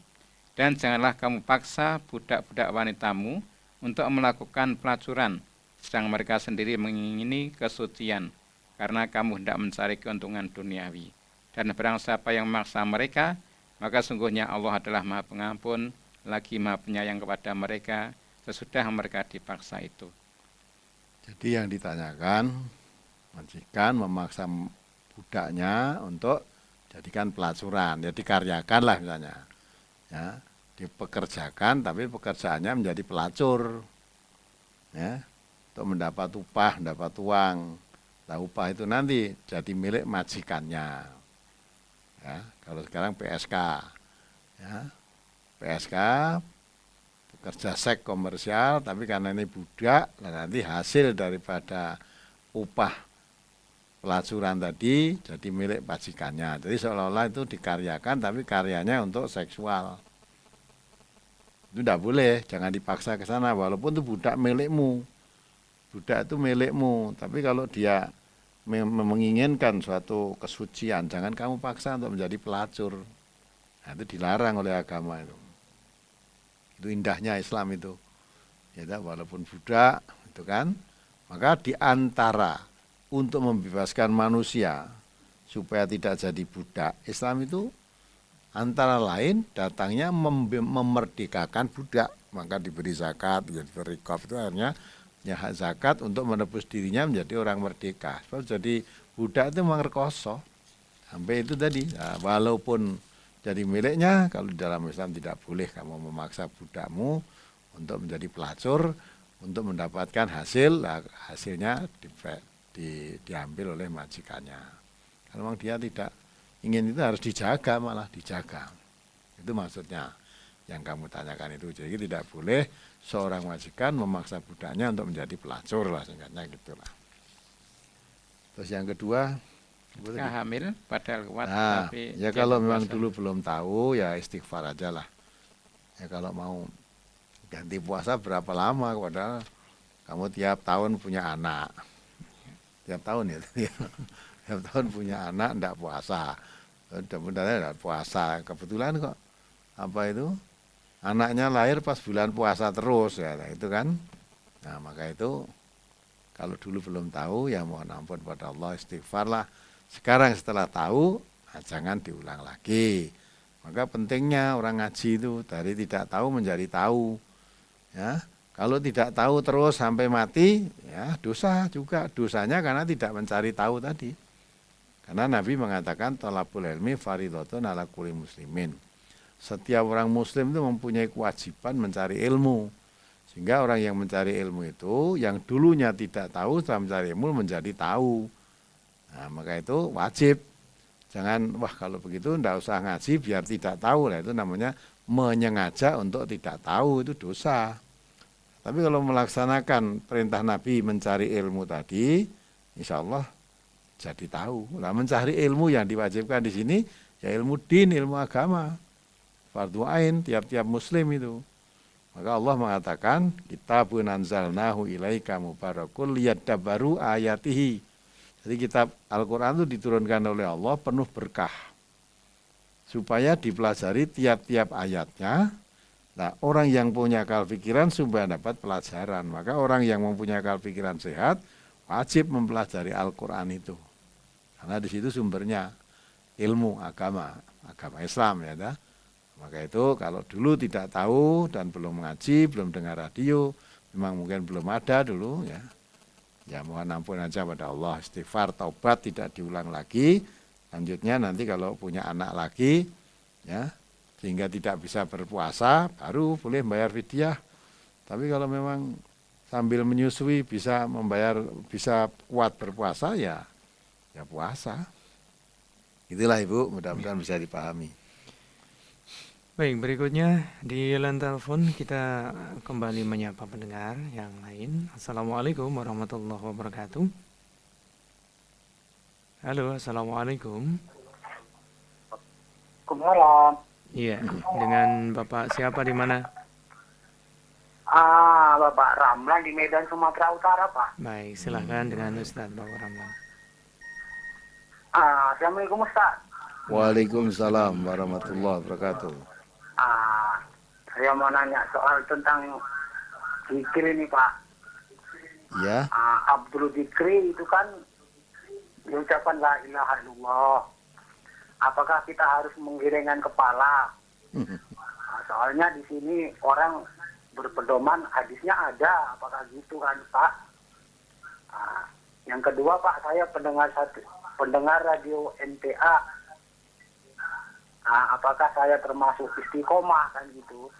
Dan janganlah kamu paksa budak-budak wanitamu untuk melakukan pelacuran, sedang mereka sendiri mengingini kesucian, karena kamu hendak mencari keuntungan duniawi. Dan barang siapa yang memaksa mereka, maka sungguhnya Allah adalah Maha Pengampun, lagi Maha Penyayang kepada mereka, sesudah mereka dipaksa itu. Jadi yang ditanyakan, majikan memaksa budaknya untuk jadikan pelacuran, ya dikaryakan lah misalnya, ya dipekerjakan, tapi pekerjaannya menjadi pelacur, ya, untuk mendapat upah, mendapat uang. Nah, upah itu nanti jadi milik majikannya, ya. Kalau sekarang PSK, ya, PSK pekerja seks komersial, tapi karena ini budak, nah nanti hasil daripada upah pelacuran tadi jadi milik majikannya. Jadi seolah-olah itu dikaryakan tapi karyanya untuk seksual. Itu tidak boleh, jangan dipaksa ke sana walaupun itu budak milikmu. Budak itu milikmu, tapi kalau dia menginginkan suatu kesucian, jangan kamu paksa untuk menjadi pelacur. Nah, itu dilarang oleh agama itu. Itu indahnya Islam itu. Ya, walaupun budak, itu kan. Maka diantara untuk membebaskan manusia supaya tidak jadi budak, Islam itu antara lain datangnya memerdekakan budak, maka diberi zakat, jadi rikaf itu akhirnya ya hak zakat untuk menebus dirinya menjadi orang merdeka. Sebab jadi budak itu memang rekoso. Sampai itu tadi, nah, walaupun jadi miliknya, kalau di dalam Islam tidak boleh kamu memaksa budakmu untuk menjadi pelacur, untuk mendapatkan hasil, nah, hasilnya diambil oleh majikannya. Kalau memang dia tidak ingin itu harus dijaga, malah dijaga. Itu maksudnya yang kamu tanyakan itu. Jadi tidak boleh seorang majikan memaksa budaknya untuk menjadi pelacur lah, singkatnya gitulah. Terus yang kedua, hamil padahal kuat, nah, tapi ya kalau memang dulu belum tahu ya istighfar aja lah. Ya kalau mau ganti puasa berapa lama, padahal kamu tiap tahun punya anak. Tiap tahun ya, tiap tahun punya anak ndak puasa. Mudah-mudahan ndak puasa. Kebetulan kok apa itu anaknya lahir pas bulan puasa terus ya, itu kan. Nah maka itu kalau dulu belum tahu ya mohon ampun pada Allah, istighfar lah. Sekarang setelah tahu, nah, jangan diulang lagi. Maka pentingnya orang ngaji itu dari tidak tahu menjadi tahu. Ya, kalau tidak tahu terus sampai mati, ya dosa juga. Dosanya karena tidak mencari tahu tadi. Karena Nabi mengatakan thalabul ilmi faridhatun ala kulli muslimin. Setiap orang muslim itu mempunyai kewajiban mencari ilmu. Sehingga orang yang mencari ilmu itu, yang dulunya tidak tahu setelah mencari ilmu menjadi tahu. Nah, maka itu wajib. Jangan, wah kalau begitu enggak usah ngaji biar tidak tahu. Nah, itu namanya menyengaja untuk tidak tahu, itu dosa. Tapi kalau melaksanakan perintah Nabi mencari ilmu tadi, insya Allah jadi tahu. Nah, mencari ilmu yang diwajibkan di sini, ya ilmu din, ilmu agama. Fardhu ain, tiap-tiap muslim itu. Maka Allah mengatakan, kitabun anzalnahu ilaika mubarakul liyadabbaru ayatihi. Jadi kitab Al-Quran itu diturunkan oleh Allah penuh berkah. Supaya dipelajari tiap-tiap ayatnya. Nah, orang yang punya akal pikiran supaya dapat pelajaran. Maka orang yang mempunyai akal pikiran sehat wajib mempelajari Al-Quran itu. Karena di situ sumbernya ilmu agama Islam ya. Maka itu kalau dulu tidak tahu dan belum mengaji, belum dengar radio, memang mungkin belum ada dulu ya. Ya mohon ampun aja pada Allah, istighfar, taubat, tidak diulang lagi. Lanjutnya nanti kalau punya anak lagi ya, sehingga tidak bisa berpuasa, baru boleh membayar fidyah. Tapi kalau memang sambil menyusui bisa membayar, bisa kuat berpuasa ya puasa. Itulah Ibu, mudah-mudahan bisa dipahami. Baik, berikutnya di line telepon kita kembali menyapa pendengar yang lain. Assalamualaikum warahmatullahi wabarakatuh. Halo, assalamualaikum. Waalaikumsalam. Iya, dengan Bapak siapa di mana? Bapak Ramlan di Medan, Sumatera Utara, Pak. Baik, silahkan dengan Ustaz Bapak Ramlan. Assalamualaikum Ustaz. Waalaikumsalam warahmatullahi wabarakatuh. Saya mau nanya soal tentang zikir ini, Pak. Ya. Abdul Zikri itu kan diucapkan la ilaha illallah. Apakah kita harus menggiringkan kepala? Soalnya di sini orang berpedoman hadisnya ada, apakah gitu kan Pak? Yang kedua Pak, saya pendengar radio NTA. Apakah saya termasuk istiqomah kan gitu?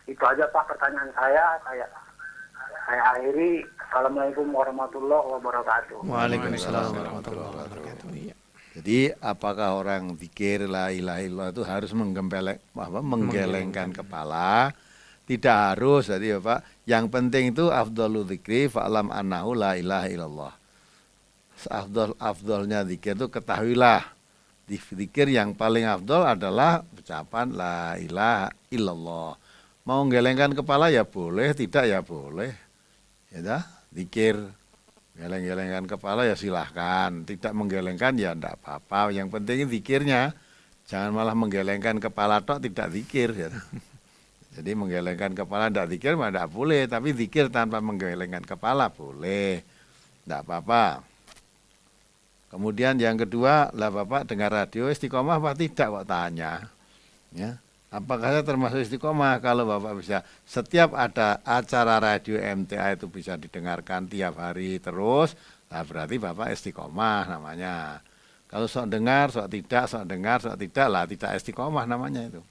Itu aja Pak pertanyaan saya. Saya akhiri. Assalamualaikum warahmatullahi wabarakatuh. Waalaikumsalam warahmatullahi wabarakatuh. Iya. Jadi apakah orang zikir la ilaha illallah itu harus menggelengkan kepala Tidak harus, jadi ya Pak. Yang penting itu afdhalu dzikri fa'lam annahu la ilaha illallah. Afdolnya zikir itu ketahuilah. Zikir yang paling afdol adalah ucapan la ilaha illallah. Mau gelengkan kepala ya boleh, tidak ya boleh. Ya dah, zikir. Geleng-gelengkan kepala ya silahkan. Tidak menggelengkan ya enggak apa-apa. Yang penting zikirnya. Jangan malah menggelengkan kepala tok tidak zikir ya. Jadi menggelengkan kepala tidak zikir mah tidak boleh, tapi zikir tanpa menggelengkan kepala boleh, tidak apa-apa. Kemudian yang kedua, lah Bapak dengar radio istiqomah apa tidak Pak tanya. Ya, apakah saya termasuk istiqomah kalau Bapak bisa setiap ada acara radio MTA itu bisa didengarkan tiap hari terus, nah berarti Bapak istiqomah namanya. Kalau sok dengar, sok tidak, sok dengar, sok tidak lah tidak istiqomah namanya itu.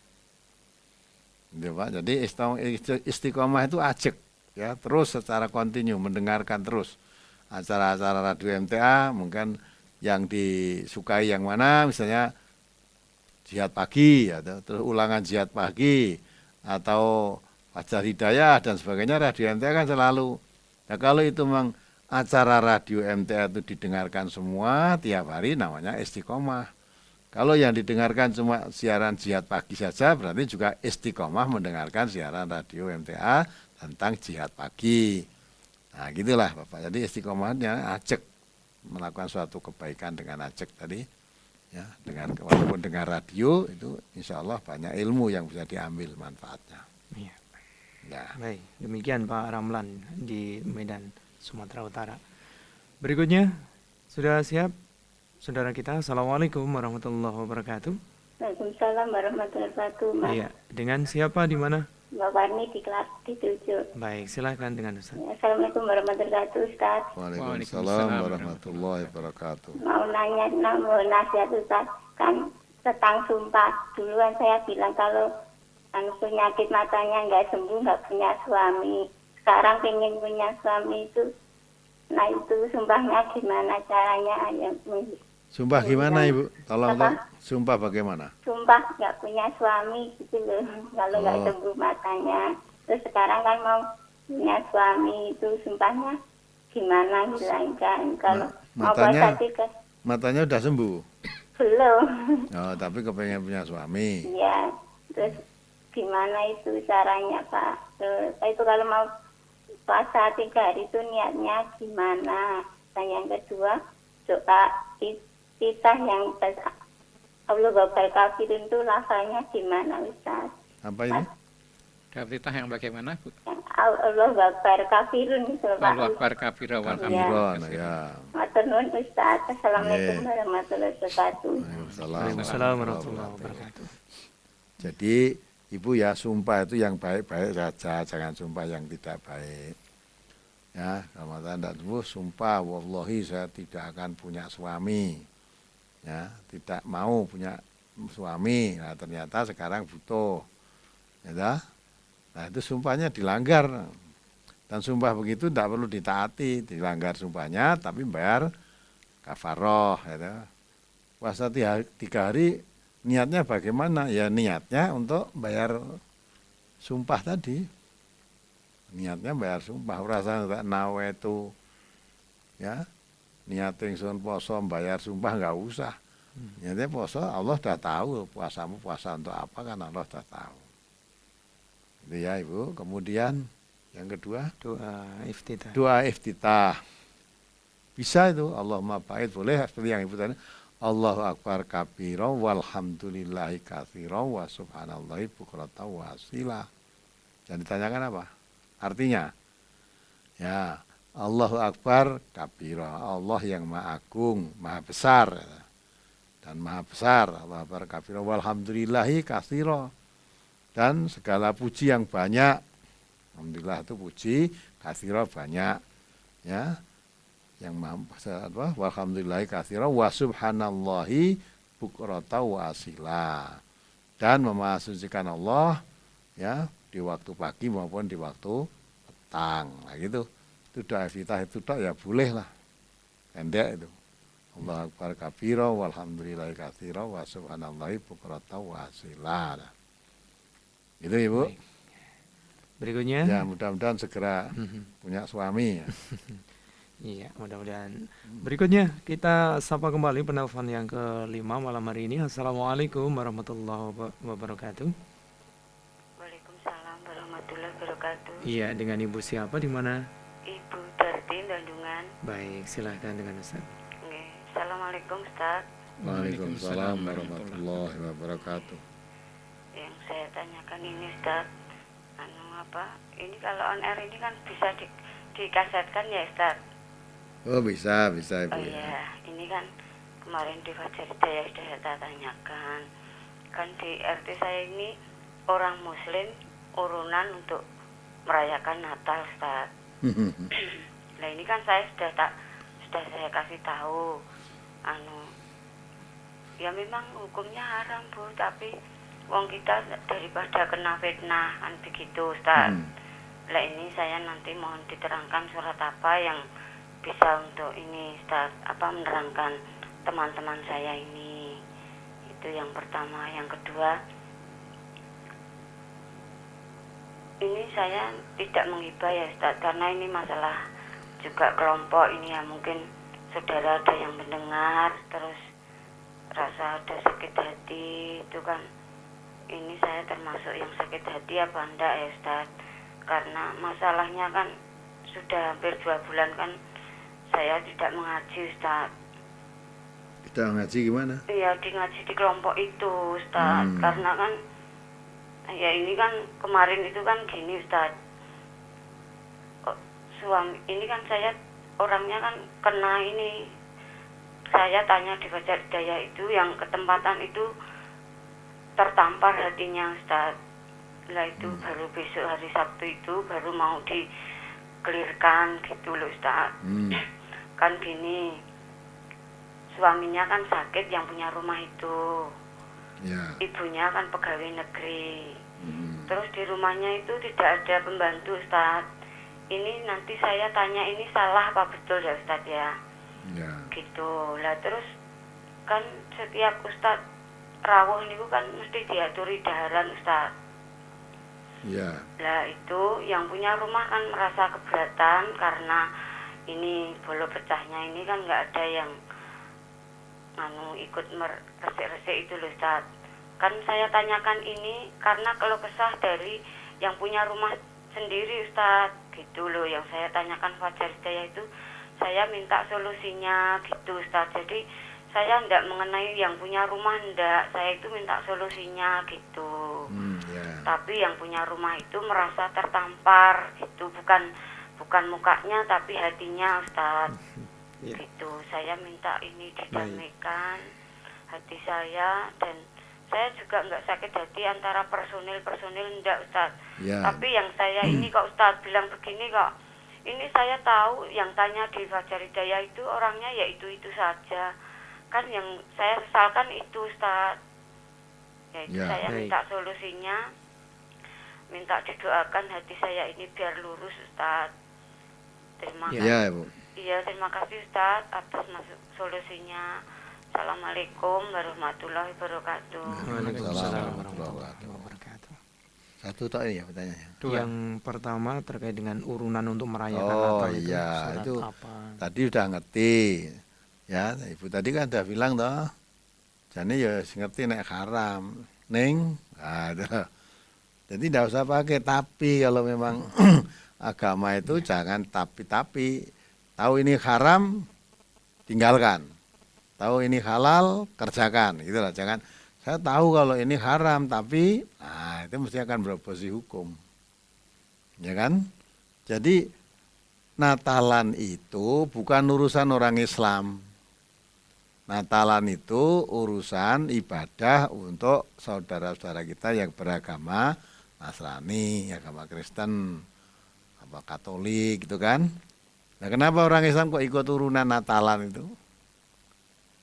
Ya, Pak. Jadi istiqomah itu ajek ya, terus secara kontinu mendengarkan terus acara-acara radio MTA, mungkin yang disukai yang mana, misalnya jihad pagi ya, terus ulangan jihad pagi atau Fajar Hidayah dan sebagainya, radio MTA kan selalu. Nah, kalau itu memang acara radio MTA itu didengarkan semua tiap hari namanya istiqomah. Kalau yang didengarkan cuma siaran jihad pagi saja berarti juga istiqomah mendengarkan siaran radio MTA tentang jihad pagi. Nah gitulah Bapak, jadi istiqomahnya ajek melakukan suatu kebaikan dengan ajek tadi. Ya, dengan walaupun dengar radio itu insya Allah banyak ilmu yang bisa diambil manfaatnya. Iya. Ya. Baik, demikian Pak Ramlan di Medan, Sumatera Utara. Berikutnya, sudah siap saudara kita? Assalamualaikum warahmatullahi wabarakatuh. Waalaikumsalam warahmatullahi wabarakatuh. Mas. Iya, dengan siapa di mana? Mbak Warni di kelas di 7. Baik, silahkan dengan Ustaz. Assalamualaikum warahmatullahi wabarakatuh, Ustaz. Waalaikumsalam warahmatullahi wabarakatuh. Mau nasihat Ustaz, kan tentang sumpah. Duluan saya bilang kalau penyakit matanya nggak sembuh, nggak punya suami. Sekarang pengen punya suami itu. Nah itu sumpahnya gimana caranya? Sumpah gimana Ibu? Tolong sumpah bagaimana? Sumpah nggak punya suami gitu loh, kalau nggak sembuh matanya. Terus sekarang kan mau punya suami, itu sumpahnya gimana hilangkan? Kalau matanya udah sembuh? Belum. Oh, tapi kepengen punya suami. Iya. Terus gimana itu caranya Pak? Terus, itu kalau mau puasa 3 hari itu niatnya gimana? Dan yang kedua, doa kita yang Allah Akbar Kafirun itu lafalnya gimana Ustaz? Apa itu? Doa yang bagaimana Bu? Allah Akbar Kafirun itu Pak. Allah Akbar Kafirun ya. Matur nuwun Ustaz. Assalamualaikum warahmatullahi wabarakatuh. Waalaikumsalam warahmatullahi wabarakatuh. Jadi Ibu ya sumpah itu yang baik-baik saja, jangan sumpah yang tidak baik. Ya, kalau mata tidak sembuh, sumpah wallahi saya tidak akan punya suami. Ya, tidak mau punya suami. Nah, ternyata sekarang butuh. Ya, nah itu sumpahnya dilanggar. Dan sumpah begitu tidak perlu ditaati, dilanggar sumpahnya tapi bayar kafaroh. Ya. Puasa 3 hari niatnya bagaimana? Ya niatnya untuk bayar sumpah tadi. Niatnya bayar sumpah. Rasa nawetu ya. Niat ingsun poso bayar sumpah enggak usah. Niatnya poso Allah sudah tahu puasamu puasa untuk apa kan Allah sudah tahu. Itu ya Ibu. Kemudian yang kedua Doa iftitah. Doa iftitah. Bisa itu Allahumma ba'id boleh seperti yang Ibu tadi. Allahu Akbar kabira walhamdulillahi katsira wa subhanallahi bukratan wa asila. Jangan ditanyakan apa? Artinya, ya Allahu Akbar kabira, Allah yang maha agung, maha besar. Dan maha besar, Allahu Akbar kabira walhamdulillahi katsira. Dan segala puji yang banyak, alhamdulillah itu puji, katsira banyak. Ya, yang maha walhamdulillahi katsira wa subhanallahi bukratan wa asila. Dan memahasucikan Allah ya di waktu pagi maupun di waktu petang. Nah gitu. Itu doa iftitah itu ya boleh lah. Pendek itu. Allahu Akbar kabira walhamdulillahi katsira wa subhanallahi bukratan wa asila. Nah. Gitu Ibu. Berikutnya. Ya, mudah-mudahan segera punya suami. Ya. Iya, mudah-mudahan. Berikutnya kita sapa kembali penelpon yang kelima malam hari ini. Assalamualaikum warahmatullahi wabarakatuh. Waalaikumsalam warahmatullahi wabarakatuh. Iya, dengan Ibu siapa di mana? Ibu Darti Bandungan. Baik, silahkan dengan Ustaz. Oke. Assalamualaikum Ustaz. Waalaikumsalam warahmatullahi wabarakatuh. Yang saya tanyakan ini Ustaz, ini kalau on air ini kan bisa dikasetkan ya Ustaz? Oh bisa Ibu. Oh iya, ini kan kemarin di Fajar Hidayah sudah saya tanyakan. Kan di RT saya ini orang Muslim urunan untuk merayakan Natal Ustaz. Nah ini kan saya sudah saya kasih tahu, ya memang hukumnya haram Bu, tapi wong kita daripada kena fitnah kan begitu Ustaz. Lah ini saya nanti mohon diterangkan surat apa yang bisa untuk ini Ustaz, menerangkan teman-teman saya ini. Itu yang pertama. Yang kedua, ini saya tidak menghibah ya Ustaz, karena ini masalah juga kelompok ini ya, mungkin saudara ada yang mendengar terus rasa ada sakit hati, itu kan ini saya termasuk yang sakit hati apa enggak ya Ustaz? Karena masalahnya kan sudah hampir 2 bulan kan saya tidak mengaji Ustaz. Kita ngaji gimana? Iya, di ngaji di kelompok itu Ustaz. Karena kan ya ini kan kemarin itu kan gini Ustaz, suami ini kan saya orangnya kan kena ini, saya tanya di Fajar Hidayah itu yang ketempatan itu tertampar hatinya Ustaz. Lah itu baru besok hari Sabtu itu baru mau dikelirkan gitu loh Ustaz. Kan gini, suaminya kan sakit yang punya rumah itu, ibunya kan pegawai negeri. Terus di rumahnya itu tidak ada pembantu Ustaz. Ini nanti saya tanya ini salah apa betul ya Ustaz ya? Gitu. Lah terus kan setiap Ustaz rawuh niku kan mesti diaturi daharan Ustaz. Lah itu yang punya rumah kan merasa keberatan karena ini bolo pecahnya ini kan nggak ada yang ikut resik-resik itu loh Ustaz. Kan saya tanyakan ini karena kalau kesah dari yang punya rumah sendiri Ustaz, gitu loh yang saya tanyakan Fajar Hidayah itu, saya minta solusinya gitu Ustaz. Jadi saya enggak mengenai yang punya rumah, enggak, saya itu minta solusinya gitu. Tapi yang punya rumah itu merasa tertampar gitu, bukan mukanya tapi hatinya Ustaz. Gitu, saya minta ini didamaikan hati saya, dan saya juga enggak sakit hati antara personil enggak Ustaz. Tapi yang saya ini kok Ustaz bilang begini kok, ini saya tahu yang tanya di Fajar Hidayah itu orangnya ya itu saja. Kan yang saya sesalkan itu Ustaz. Yaitu saya minta solusinya, minta didoakan hati saya ini biar lurus Ustaz. Terima kasih. Bu. Iya, terima kasih Ustaz atas solusinya. Assalamualaikum warahmatullahi wabarakatuh. Waalaikumsalam warahmatullahi wabarakatuh. Satu tak ini ya pertanyaannya. Yang pertama terkait dengan urunan untuk merayakan Natal itu apa? Tadi udah ngerti. Ya, Ibu tadi kan udah bilang toh. Jadi ya ngerti nek haram, ning. Jadi tidak usah pakai tapi kalau memang agama itu jangan tapi. Tahu ini haram, tinggalkan. Tahu ini halal, kerjakan. Gitulah, jangan saya tahu kalau ini haram tapi itu mesti akan beroposisi hukum. Ya kan? Jadi Natalan itu bukan urusan orang Islam. Natalan itu urusan ibadah untuk saudara-saudara kita yang beragama Nasrani, agama Kristen, apa Katolik gitu kan. Nah, kenapa orang Islam kok ikut urunan Natalan itu?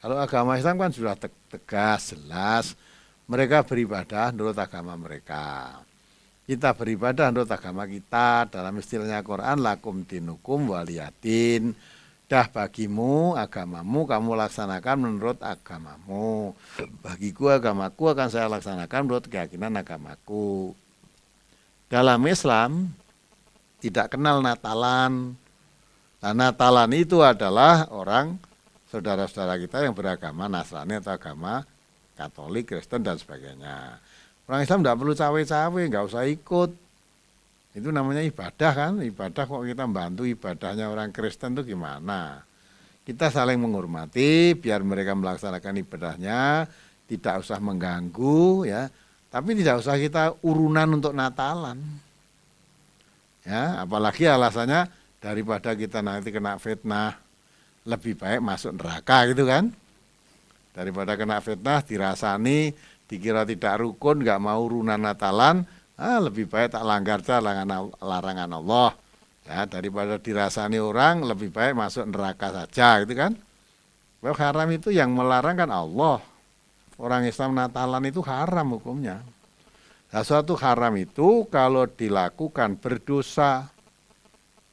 Kalau agama Islam kan sudah tegas, jelas. Mereka beribadah menurut agama mereka. Kita beribadah menurut agama kita. Dalam istilahnya Quran, lakum dinukum waliyadin. Dah bagimu agamamu, kamu laksanakan menurut agamamu. Bagiku agamaku akan saya laksanakan menurut keyakinan agamaku. dalam Islam tidak kenal Natalan. Nah, Natalan itu adalah orang saudara-saudara kita yang beragama Nasrani atau agama Katolik, Kristen dan sebagainya. Orang Islam tidak perlu cawe-cawe, nggak usah ikut. Itu namanya ibadah kan, ibadah kok kita bantu ibadahnya orang Kristen itu gimana? Kita saling menghormati, biar mereka melaksanakan ibadahnya, tidak usah mengganggu ya. Tapi tidak usah kita urunan untuk Natalan. Ya, apalagi alasannya daripada kita nanti kena fitnah, lebih baik masuk neraka gitu kan. Daripada kena fitnah, dirasani, dikira tidak rukun, nggak mau urunan Natalan, lebih baik tak langgar larangan Allah. Ya, daripada dirasani orang, lebih baik masuk neraka saja gitu kan. Well, haram itu yang melarang kan Allah. Orang Islam Natalan itu haram hukumnya. Nah, suatu haram itu kalau dilakukan berdosa.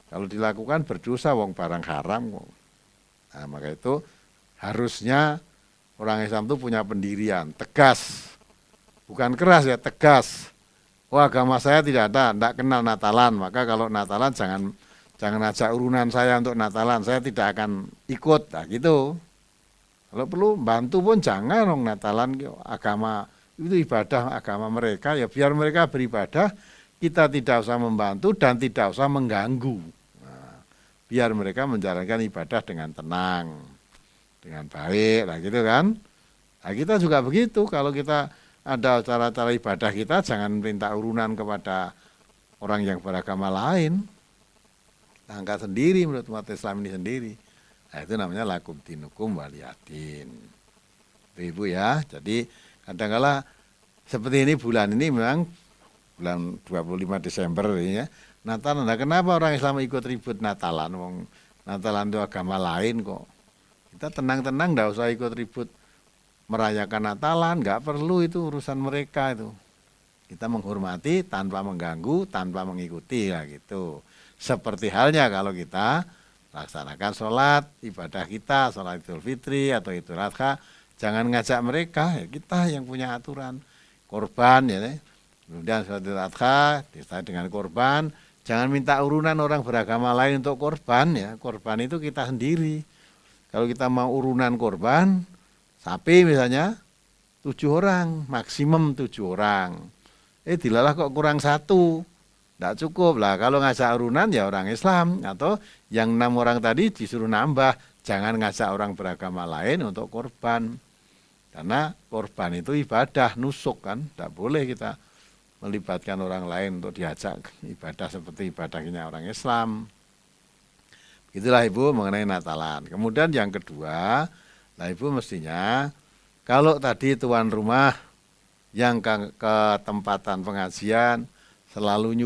Kalau dilakukan berdosa wong barang haram. Nah, maka itu harusnya orang Islam itu punya pendirian, tegas. Bukan keras ya, tegas. Wah, agama saya tidak kenal Natalan. Maka kalau Natalan jangan ajak urunan saya untuk Natalan. Saya tidak akan ikut. Nah, gitu. Kalau perlu bantu pun jangan dong Natalan agama itu ibadah agama mereka ya biar mereka beribadah, kita tidak usah membantu dan tidak usah mengganggu. Nah, biar mereka menjalankan ibadah dengan tenang, dengan baik, lah gitu kan. Nah, kita juga begitu, kalau kita ada cara-cara ibadah kita jangan minta urunan kepada orang yang beragama lain. Angkat sendiri menurut umat Islam ini sendiri. Nah, itu namanya lakum dinukum waliyadin. Ibu ya, jadi kadang-kala seperti ini bulan ini memang bulan 25 Desember ini ya. Natalan, nah kenapa orang Islam ikut ribut Natalan? Wong Natalan itu agama lain kok. Kita tenang-tenang, enggak usah ikut ribut merayakan Natalan, enggak perlu, itu urusan mereka itu. Kita menghormati tanpa mengganggu, tanpa mengikuti lah gitu. Seperti halnya kalau kita laksanakan sholat, ibadah kita, sholat Idul Fitri atau Idul Adha, jangan ngajak mereka, ya kita yang punya aturan. Korban ya, kemudian sholat Idul Adha disertai dengan korban, jangan minta urunan orang beragama lain untuk korban ya. Korban itu kita sendiri. Kalau kita mau urunan korban, sapi misalnya 7 orang, maksimum 7 orang. Dilalah kok kurang 1, tidak cukup lah. Kalau ngajak urunan ya orang Islam, atau yang 6 orang tadi disuruh nambah, jangan ngajak orang beragama lain untuk korban. Karena korban itu ibadah, nusuk kan, tidak boleh kita melibatkan orang lain untuk diajak ibadah seperti ibadahnya orang Islam. Itulah Ibu mengenai Natalan. Kemudian yang kedua, nah Ibu mestinya kalau tadi tuan rumah yang ke tempatan pengajian selalu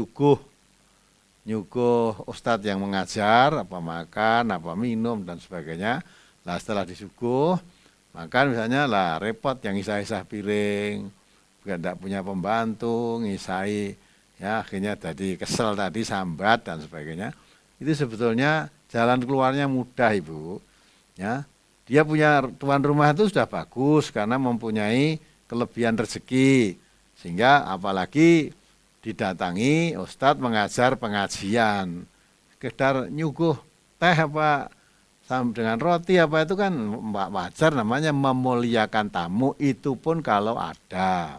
nyuguh ustadz yang mengajar, apa makan, apa minum dan sebagainya. Nah setelah disuguh, makan misalnya lah repot yang isah-isah piring, tidak punya pembantu, ngisai, ya akhirnya tadi kesel tadi sambat dan sebagainya. Itu sebetulnya jalan keluarnya mudah Ibu. Ya, dia punya tuan rumah itu sudah bagus karena mempunyai kelebihan rezeki, sehingga apalagi didatangi ustadz mengajar pengajian, sekedar nyuguh teh apa dengan roti apa itu kan wajar, namanya memuliakan tamu, itu pun kalau ada.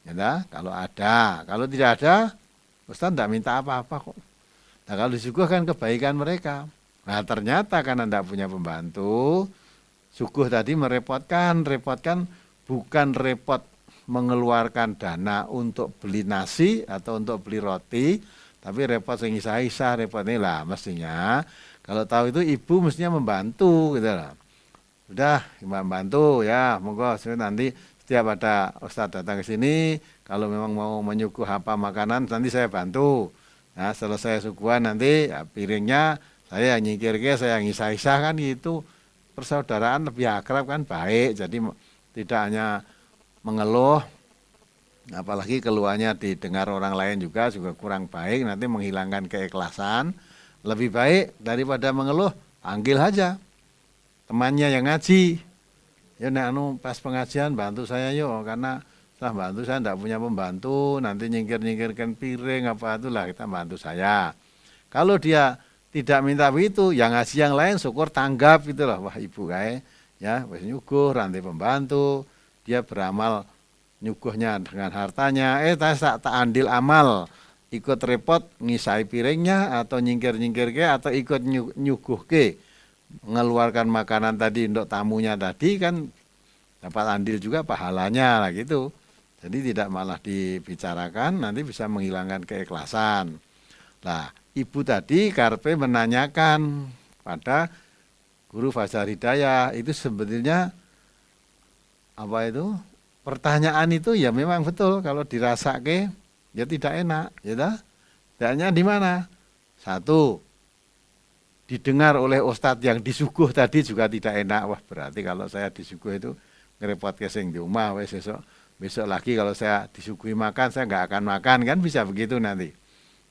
Ya, kalau ada, kalau tidak ada, ustaz tidak minta apa-apa kok. Nah kalau disuguhkan kebaikan mereka. Nah ternyata karena tidak punya pembantu, suguh tadi merepotkan bukan repot mengeluarkan dana untuk beli nasi atau untuk beli roti, tapi repot sing-isah repot ini lah mestinya. Kalau tahu itu ibu mestinya membantu gitu lah. Udah membantu ya, monggo nanti setiap ada ustadz datang ke sini, kalau memang mau menyuguh apa makanan nanti saya bantu. Nah selesai suguhan nanti ya, piringnya saya nyingkir, saya ngisah-isah kan, itu persaudaraan lebih akrab kan, baik. Jadi tidak hanya mengeluh, apalagi keluhannya didengar orang lain juga kurang baik, nanti menghilangkan keikhlasan. Lebih baik daripada mengeluh, panggil aja temannya yang ngaji. Ya nek pas pengajian bantu saya yuk, karena Setelah bantu saya tidak punya pembantu, nanti nyingkir-nyingkirkan piring apa itulah kita bantu saya. Kalau dia tidak minta begitu, yang ngasih yang lain syukur tanggap gitu loh. Wah ibu kayak ya wis nyuguh rantai pembantu, dia beramal nyuguhnya dengan hartanya, tak andil amal, ikut repot ngisai piringnya atau nyingkir-nyingkir ke atau ikut nyuguh ke mengeluarkan makanan tadi untuk tamunya tadi kan dapat andil juga pahalanya lah gitu. Jadi tidak malah dibicarakan, nanti bisa menghilangkan keikhlasan. Nah, ibu tadi karpe menanyakan pada guru Fajar Hidayah itu sebetulnya apa itu? Pertanyaan itu ya memang betul kalau dirasake ya tidak enak, ya dah. Tidaknya di mana? Satu, didengar oleh ustadz yang disuguh tadi juga tidak enak. Wah, berarti kalau saya disuguh itu ngerepot kesing di rumah wes besok lagi kalau saya disuguhi makan saya nggak akan makan kan bisa begitu nanti.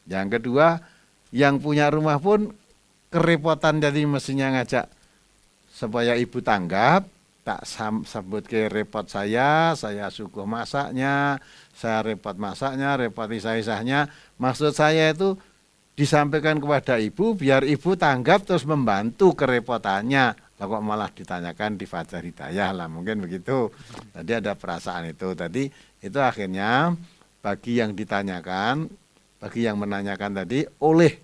Yang kedua, yang punya rumah pun kerepotan jadi mestinya ngajak supaya ibu tanggap, tak sebut ke repot saya suguh masaknya, saya repot masaknya, repot isah-isahnya. Maksud saya itu disampaikan kepada ibu biar ibu tanggap terus membantu kerepotannya. Lah kok malah ditanyakan di Fajar Hidayah lah, mungkin begitu. Tadi ada perasaan itu. Tadi itu akhirnya bagi yang ditanyakan, bagi yang menanyakan tadi oleh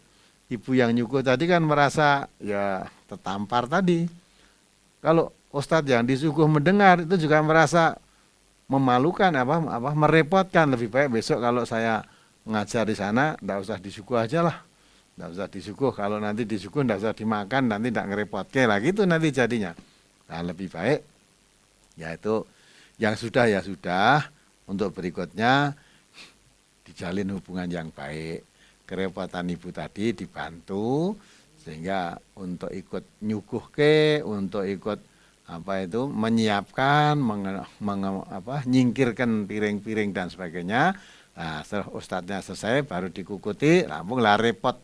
ibu yang nyuguh tadi kan merasa ya tertampar tadi. Kalau ustadz yang disuguh mendengar itu juga merasa memalukan apa merepotkan. Lebih baik besok kalau saya ngajar di sana enggak usah disuguh aja lah. Enggak usah disuguh, kalau nanti disuguh enggak usah dimakan, nanti enggak ngerepotke lah gitu nanti jadinya. Nah, lebih baik yaitu yang sudah ya sudah, untuk berikutnya dijalin hubungan yang baik. Kerepotan ibu tadi dibantu sehingga untuk ikut nyuguhke, untuk ikut apa itu menyiapkan, nyingkirkan piring-piring dan sebagainya. Nah, setelah ustadznya selesai baru dikukuti, langsung lah repot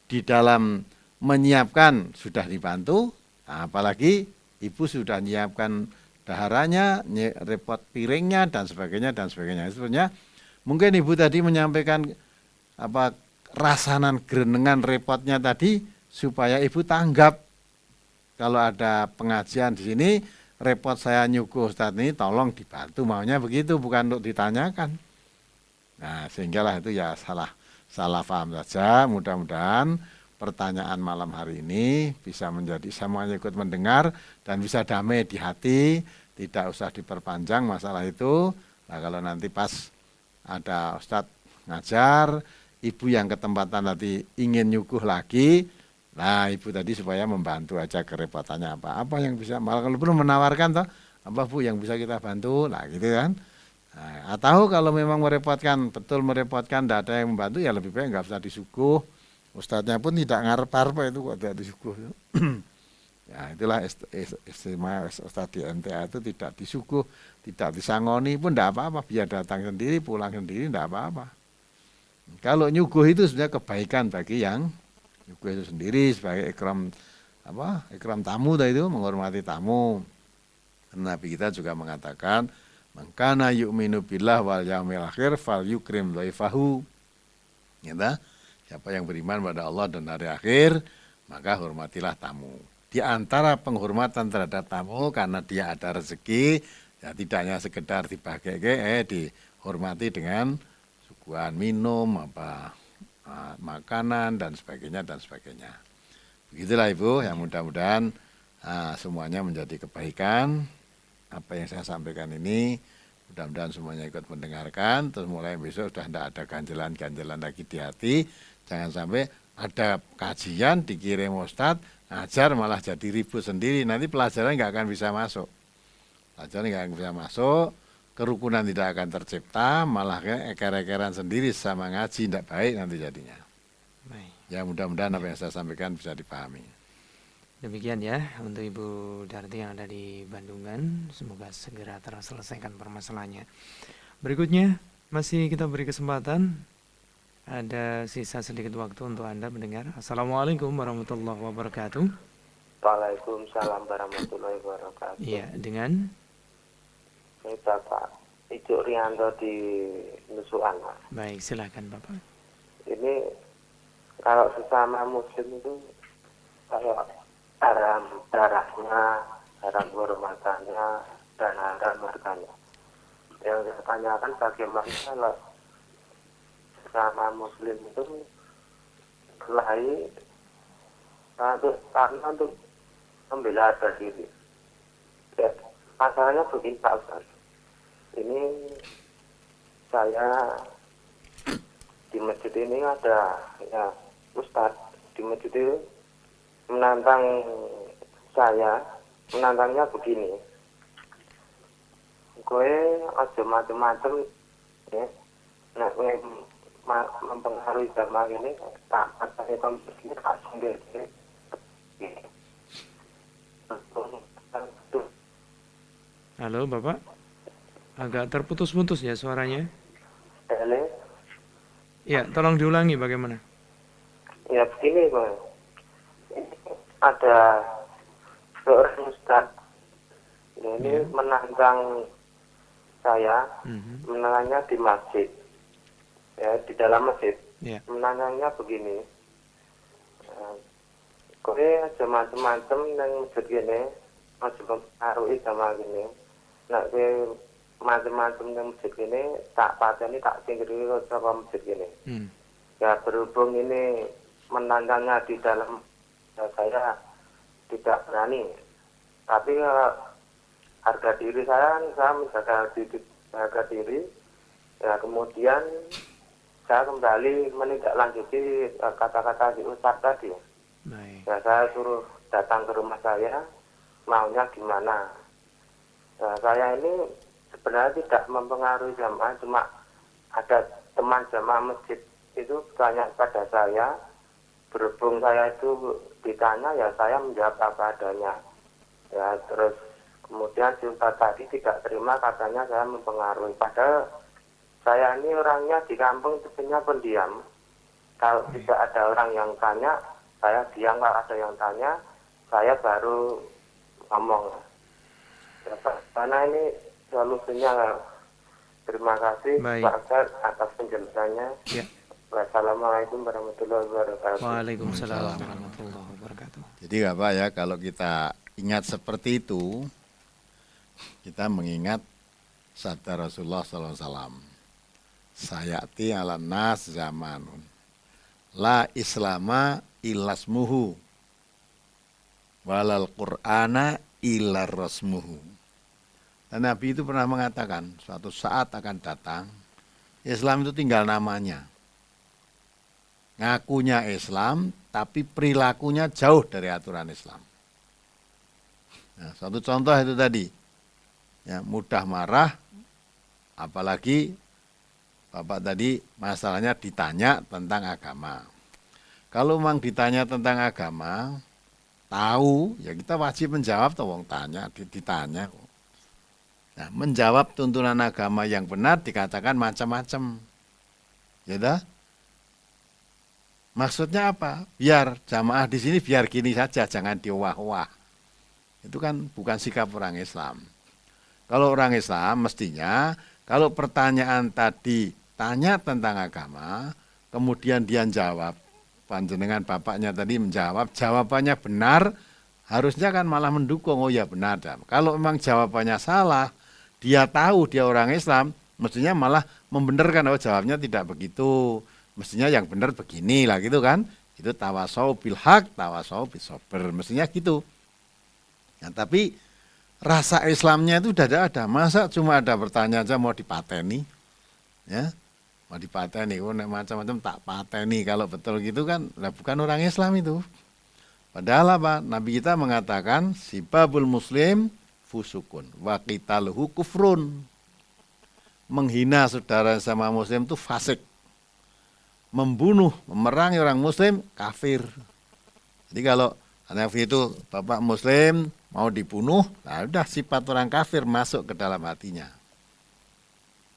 di dalam menyiapkan sudah dibantu. Nah, apalagi ibu sudah menyiapkan daharannya, repot piringnya dan sebagainya dan sebagainya. Sebenarnya mungkin ibu tadi menyampaikan apa rasanan gerenengan repotnya tadi supaya ibu tanggap. Kalau ada pengajian di sini repot saya nyuguh ustadz ini tolong dibantu, maunya begitu bukan untuk ditanyakan. Nah, sehinggalah itu ya salah paham saja. Mudah-mudahan pertanyaan malam hari ini bisa menjadi semuanya ikut mendengar dan bisa damai di hati, tidak usah diperpanjang masalah itu. Nah, kalau nanti pas ada ustadz ngajar, ibu yang ketempatan tadi ingin nyuguh lagi, nah ibu tadi supaya membantu aja kerepotannya apa yang bisa, malah kalau perlu menawarkan toh, apa bu yang bisa kita bantu, nah gitu kan. Nah, atau kalau memang merepotkan, betul merepotkan, tidak ada yang membantu, ya lebih baik nggak usah disuguh. Ustadznya pun tidak ngarep-arep itu kok tidak disuguh. Ya itulah istimewa ustadz di MTA itu tidak disuguh, tidak disangoni pun tidak apa-apa, biar datang sendiri, pulang sendiri tidak apa-apa. Kalau nyuguh itu sebenarnya kebaikan bagi yang nyuguh itu sendiri sebagai ikram tamu itu, menghormati tamu. Nabi kita juga mengatakan mangkana yu'minu billah wal yaumil akhir fal yukrim dhaifahu. Ya, siapa yang beriman pada Allah dan hari akhir, maka hormatilah tamu. Di antara penghormatan terhadap tamu karena dia ada rezeki, ya tidak hanya sekedar dibagi, dihormati dengan suguhan minum, makanan dan sebagainya dan sebagainya. Begitulah Ibu, yang mudah-mudahan semuanya menjadi kebaikan. Apa yang saya sampaikan ini mudah-mudahan semuanya ikut mendengarkan, terus mulai besok sudah tidak ada ganjelan-ganjelan lagi di hati. Jangan sampai ada kajian dikirim ustadz ngajar malah jadi ribut sendiri, nanti pelajaran nggak akan bisa masuk. Pelajaran nggak akan bisa masuk, kerukunan tidak akan tercipta, malah eker-ekeran sendiri sama ngaji tidak baik nanti jadinya. Baik. Ya mudah-mudahan apa yang saya sampaikan bisa dipahami. Demikian ya untuk Ibu Darti yang ada di Bandungan, semoga segera terselesaikan permasalahannya. Berikutnya masih kita beri kesempatan, ada sisa sedikit waktu untuk Anda mendengar. Assalamualaikum warahmatullahi wabarakatuh. Waalaikumsalam warahmatullahi wabarakatuh. Iya, dengan Ini Bapak Ijo Rianto di Nusukan, Mas. Baik, silakan Bapak. Ini kalau sesama muslim itu kalau haram darahnya, haram kehormatannya, dan haram harganya. Yang saya tanyakan bagaimana kalau sesama muslim itu berkelahi karena untuk membela harga diri. Ya, masalahnya begini Pak Ustaz. Ini saya di masjid ini ada ya Ustadz di masjid itu menantangnya begini, gue aja macam-macam ya, nah gue mempengaruhi jamaah ini tak saya begini tak sendiri. Halo Bapak, agak terputus-putus ya suaranya. Ya, tolong diulangi bagaimana? Ya begini Bang, ada seorang ustadz ini menantang saya, menantangnya di masjid, ya di dalam masjid. Menantangnya begini, kowe aja macam-macam nang masjid gini, aja mempengaruhi sama gini. Nak kowe macam-macam nang masjid gini, tak pateni tak singkiri sama masjid gini. Ya berhubung ini menantangnya di dalam, ya saya tidak berani. Tapi harga diri saya menjaga harga diri. Ya kemudian saya kembali menindaklanjuti kata-kata di Ustadz tadi. Ya saya suruh datang ke rumah saya, maunya gimana. Nah, saya ini sebenarnya tidak mempengaruhi jamaah, cuma ada teman jamaah masjid itu tanya pada saya, berhubung saya itu ditanya ya saya menjawab apa adanya. Ya terus kemudian si Ustadz tadi tidak terima, katanya saya mempengaruhi. Padahal saya ini orangnya di kampung sebenarnya pendiam. Kalau tidak ada orang yang tanya, saya diam. Kalau ada yang tanya, saya baru ngomong. Ya, karena ini solusinya. Terima kasih Pak Ustadz atas penjelasannya. Ya. Wassalamualaikum warahmatullahi wabarakatuh. Waalaikumsalam warahmatullahi wabarakatuh. Jadi apa ya, kalau kita ingat seperti itu, kita mengingat sabda Rasulullah SAW. Sayati ala nas zamanun, la islama ilasmuhu, walal qur'ana illa rasmuhu. Dan Nabi itu pernah mengatakan, suatu saat akan datang, Islam itu tinggal namanya. Ngakunya Islam, tapi perilakunya jauh dari aturan Islam. Nah, suatu contoh itu tadi, ya, mudah marah, apalagi Bapak tadi masalahnya ditanya tentang agama. Kalau memang ditanya tentang agama, tahu, ya kita wajib menjawab, wong tanya, ditanya. Nah, menjawab tuntunan agama yang benar dikatakan macam-macam. Ya dah? Maksudnya apa? Biar jamaah di sini biar gini saja, jangan diwah-wah. Itu kan bukan sikap orang Islam. Kalau orang Islam mestinya kalau pertanyaan tadi tanya tentang agama, kemudian dia jawab, panjenengan bapaknya tadi menjawab, jawabannya benar, harusnya kan malah mendukung, oh ya benar. Kalau memang jawabannya salah, dia tahu dia orang Islam, mestinya malah membenarkan, oh jawabnya tidak begitu. Mestinya yang benar begini lah gitu kan. Itu tawasau bil haq, tawasau bis sabr. Mestinya gitu. Nah, tapi rasa Islamnya itu sudah ada. Masa cuma ada pertanyaan aja mau dipateni? Ya, mau dipateni, macam-macam tak pateni. Kalau betul gitu kan, bukan orang Islam itu. Padahal apa? Nabi kita mengatakan sibabul muslim fusukun wa qitaluhu kufrun. Menghina saudara sama muslim itu fasik. Membunuh, memerangi orang muslim kafir. Jadi kalau Hanafi itu bapak muslim mau dibunuh, nah udah sifat orang kafir masuk ke dalam hatinya.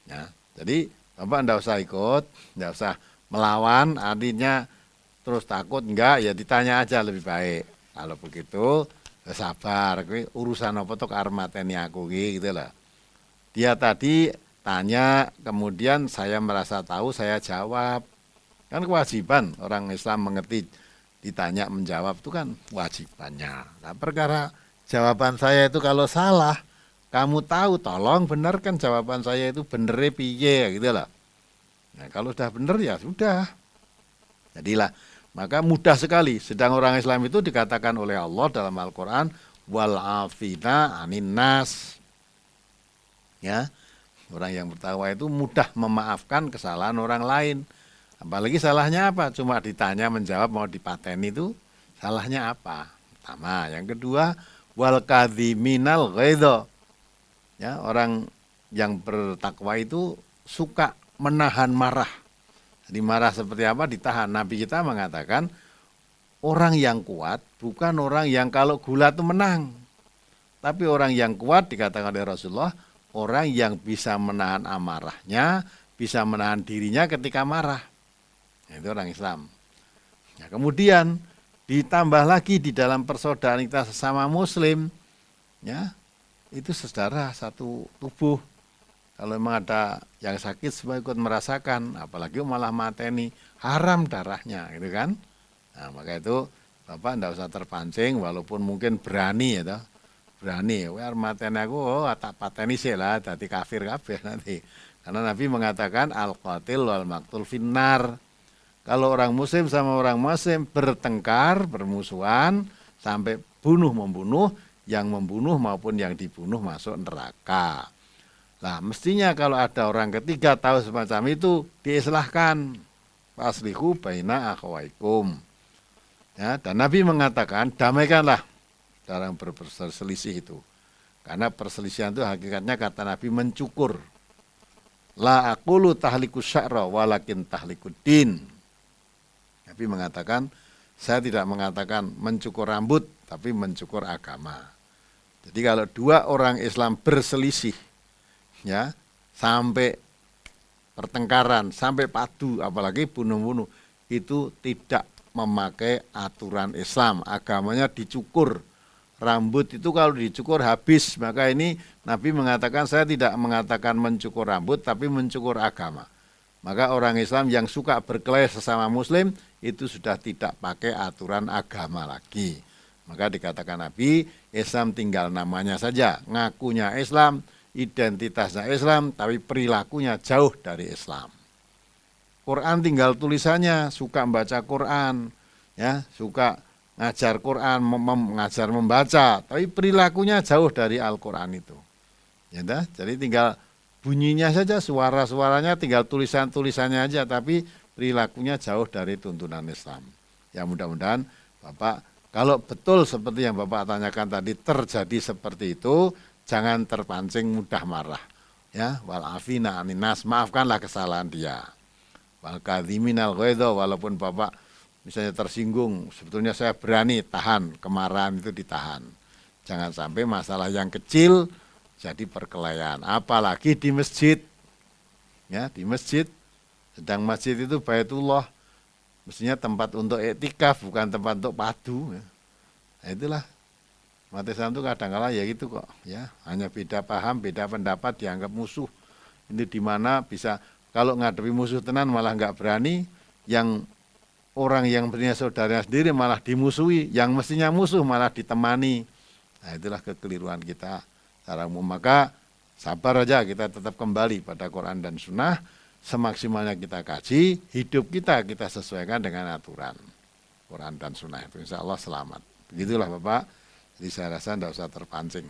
Ya, jadi bapak enggak usah ikut, enggak usah melawan, artinya terus takut enggak, ya ditanya aja lebih baik. Kalau begitu sabar, urusan apa tuh karmateni aku gitu lah. Dia tadi tanya, kemudian saya merasa tahu, saya jawab. Kan kewajiban orang Islam mengerti, ditanya menjawab itu kan wajibannya. Nah, perkara jawaban saya itu kalau salah, kamu tahu, tolong benarkan jawaban saya itu bener piye gitu lah. Nah, kalau sudah benar ya sudah. Jadilah, maka mudah sekali. Sedang orang Islam itu dikatakan oleh Allah dalam Al-Quran, wal afina anin nas. Ya, orang yang bertakwa itu mudah memaafkan kesalahan orang lain. Apalagi salahnya apa? Cuma ditanya menjawab mau dipateni itu salahnya apa? Pertama, yang kedua, wal kadhiminal ghaidha. Ya, orang yang bertakwa itu suka menahan marah. Jadi marah seperti apa? Ditahan. Nabi kita mengatakan orang yang kuat bukan orang yang kalau gula itu menang. Tapi orang yang kuat dikatakan oleh Rasulullah, orang yang bisa menahan amarahnya, bisa menahan dirinya ketika marah. Itu orang Islam. Ya, kemudian ditambah lagi di dalam persaudaraan kita sesama Muslim, ya itu saudara satu tubuh. Kalau memang ada yang sakit semua ikut merasakan, apalagi malah mateni, haram darahnya, gitu kan? Nah, maka itu Bapak tidak usah terpancing, walaupun mungkin berani ya, toh. Berani. Wah, mateni aku, oh tak pateni sih lah, jadi kafir kabeh nanti. Karena Nabi mengatakan al-qatil wal maqtul finnar. Kalau orang muslim sama orang muslim bertengkar, bermusuhan, sampai bunuh-membunuh, yang membunuh maupun yang dibunuh masuk neraka. Nah, mestinya kalau ada orang ketiga tahu semacam itu, diislahkan. Faslihu baina akhawaikum. Ya, dan Nabi mengatakan, damaikanlah orang berselisih itu. Karena perselisihan itu hakikatnya kata Nabi mencukur. La aqulu tahliku sya'ra walakin tahliku din. Nabi mengatakan, saya tidak mengatakan mencukur rambut, tapi mencukur agama. Jadi kalau dua orang Islam berselisih, ya sampai pertengkaran, sampai padu, apalagi bunuh-bunuh, itu tidak memakai aturan Islam. Agamanya dicukur. Rambut itu kalau dicukur habis, maka ini Nabi mengatakan, saya tidak mengatakan mencukur rambut, tapi mencukur agama. Maka orang Islam yang suka berkelahi sesama Muslim itu sudah tidak pakai aturan agama lagi. Maka dikatakan Nabi, Islam tinggal namanya saja, ngakunya Islam, identitasnya Islam, tapi perilakunya jauh dari Islam. Quran tinggal tulisannya, suka membaca Quran, ya, suka ngajar Quran, mengajar membaca, tapi perilakunya jauh dari Al-Quran itu. Ya, jadi tinggal bunyinya saja, suara-suaranya tinggal tulisan-tulisannya aja, tapi perilakunya jauh dari tuntunan Islam. Ya mudah-mudahan Bapak, kalau betul seperti yang Bapak tanyakan tadi terjadi seperti itu, jangan terpancing mudah marah. Ya, wal afina aninas, maafkanlah kesalahan dia. Wal kadhiminal ghaidha, walaupun Bapak misalnya tersinggung, sebetulnya saya berani tahan, kemarahan itu ditahan. Jangan sampai masalah yang kecil jadi perkelahian, apalagi di masjid. Ya, di masjid, sedang masjid itu Baitullah, mestinya tempat untuk iktikaf, bukan tempat untuk padu. Nah, itulah umat Islam itu kadang-kala ya gitu kok, ya hanya beda paham, beda pendapat dianggap musuh. Ini dimana bisa kalau ngadepi musuh tenan malah nggak berani, yang orang yang punya saudaranya sendiri malah dimusuhi, yang mestinya musuh malah ditemani. Nah, itulah kekeliruan kita secara umum. Maka sabar aja, kita tetap kembali pada Quran dan Sunnah, semaksimalnya kita kaji, hidup kita sesuaikan dengan aturan Quran dan Sunnah itu, insya Allah selamat. Begitulah Bapak, jadi saya rasa tidak usah terpancing.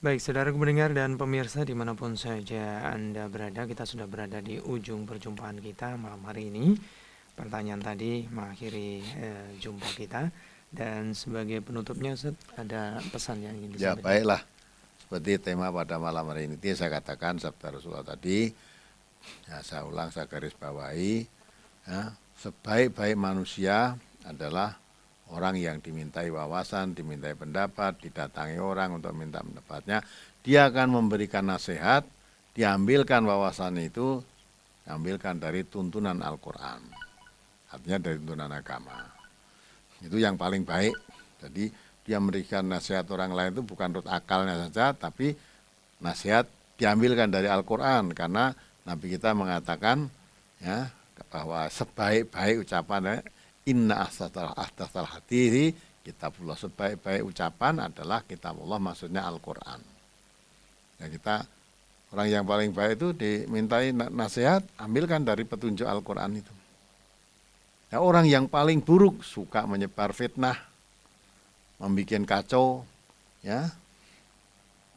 Baik, saudara pendengar dan pemirsa dimanapun saja Anda berada, kita sudah berada di ujung perjumpaan kita malam hari ini. Pertanyaan tadi mengakhiri jumpa kita, dan sebagai penutupnya Ustaz, ada pesan yang ingin disampaikan. Ya baiklah, seperti tema pada malam hari ini saya katakan sabda Rasulullah tadi, ya, saya ulang, saya garis bawahi, ya, sebaik-baik manusia adalah orang yang dimintai wawasan, dimintai pendapat, didatangi orang untuk minta pendapatnya, dia akan memberikan nasihat, diambilkan wawasan itu, diambilkan dari tuntunan Al-Quran, artinya dari tuntunan agama. Itu yang paling baik. Jadi dia memberikan nasihat orang lain itu bukan menurut akalnya saja, tapi nasihat diambilkan dari Al-Quran, karena Nabi kita mengatakan ya bahwa sebaik-baik ucapan inna ahsasal hadithi kitabullah, sebaik-baik ucapan adalah kitabullah, maksudnya Al-Quran. Ya, kita orang yang paling baik itu dimintai nasihat, ambilkan dari petunjuk Al-Quran itu. Ya, orang yang paling buruk suka menyebar fitnah, membuat kacau, ya,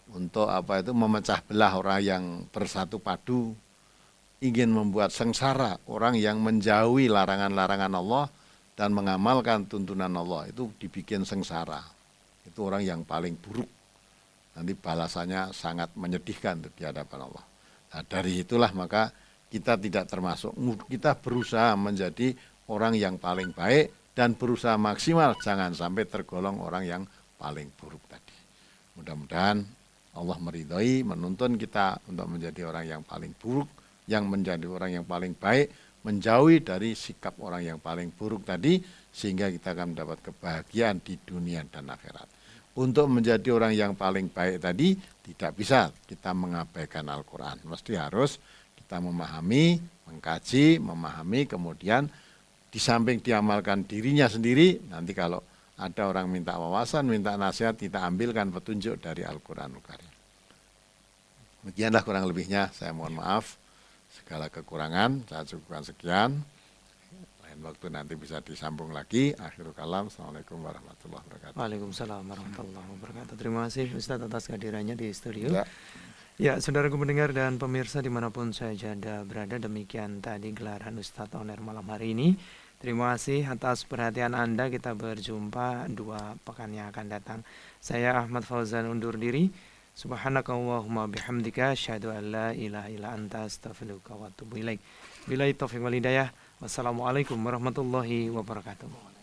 untuk memecah belah orang yang bersatu padu, ingin membuat sengsara orang yang menjauhi larangan-larangan Allah dan mengamalkan tuntunan Allah, itu dibikin sengsara. Itu orang yang paling buruk. Nanti balasannya sangat menyedihkan di hadapan Allah. Nah, dari itulah maka kita tidak termasuk, kita berusaha menjadi orang yang paling baik dan berusaha maksimal jangan sampai tergolong orang yang paling buruk tadi. Mudah-mudahan Allah meridhoi, menuntun kita untuk menjadi orang yang paling buruk, yang menjadi orang yang paling baik, menjauhi dari sikap orang yang paling buruk tadi, sehingga kita akan mendapat kebahagiaan di dunia dan akhirat. Untuk menjadi orang yang paling baik tadi, tidak bisa kita mengabaikan Al-Quran. Mesti harus kita memahami, mengkaji, memahami, kemudian di samping diamalkan dirinya sendiri, nanti kalau ada orang minta wawasan, minta nasihat, kita ambilkan petunjuk dari Al-Quranul Karim. Demikianlah kurang lebihnya, saya mohon maaf. Segala kekurangan, saya cukupkan sekian. Lain waktu nanti bisa disambung lagi. Akhirul kalam, Assalamualaikum warahmatullahi wabarakatuh. Waalaikumsalam warahmatullahi wabarakatuh. Terima kasih Ustadz atas kehadirannya di studio. Ya. Ya, saudaraku pendengar dan pemirsa dimanapun saja berada, demikian tadi gelaran Ustadz On Air malam hari ini. Terima kasih atas perhatian Anda. Kita berjumpa 2 pekan yang akan datang. Saya Ahmad Fauzan undur diri. Subhanakallahumma bihamdika asyhadu an la ilaha illa anta astaghfiruka wa atubu ilaik. Billahi taufiq wal hidayah. Wassalamualaikum warahmatullahi wabarakatuh.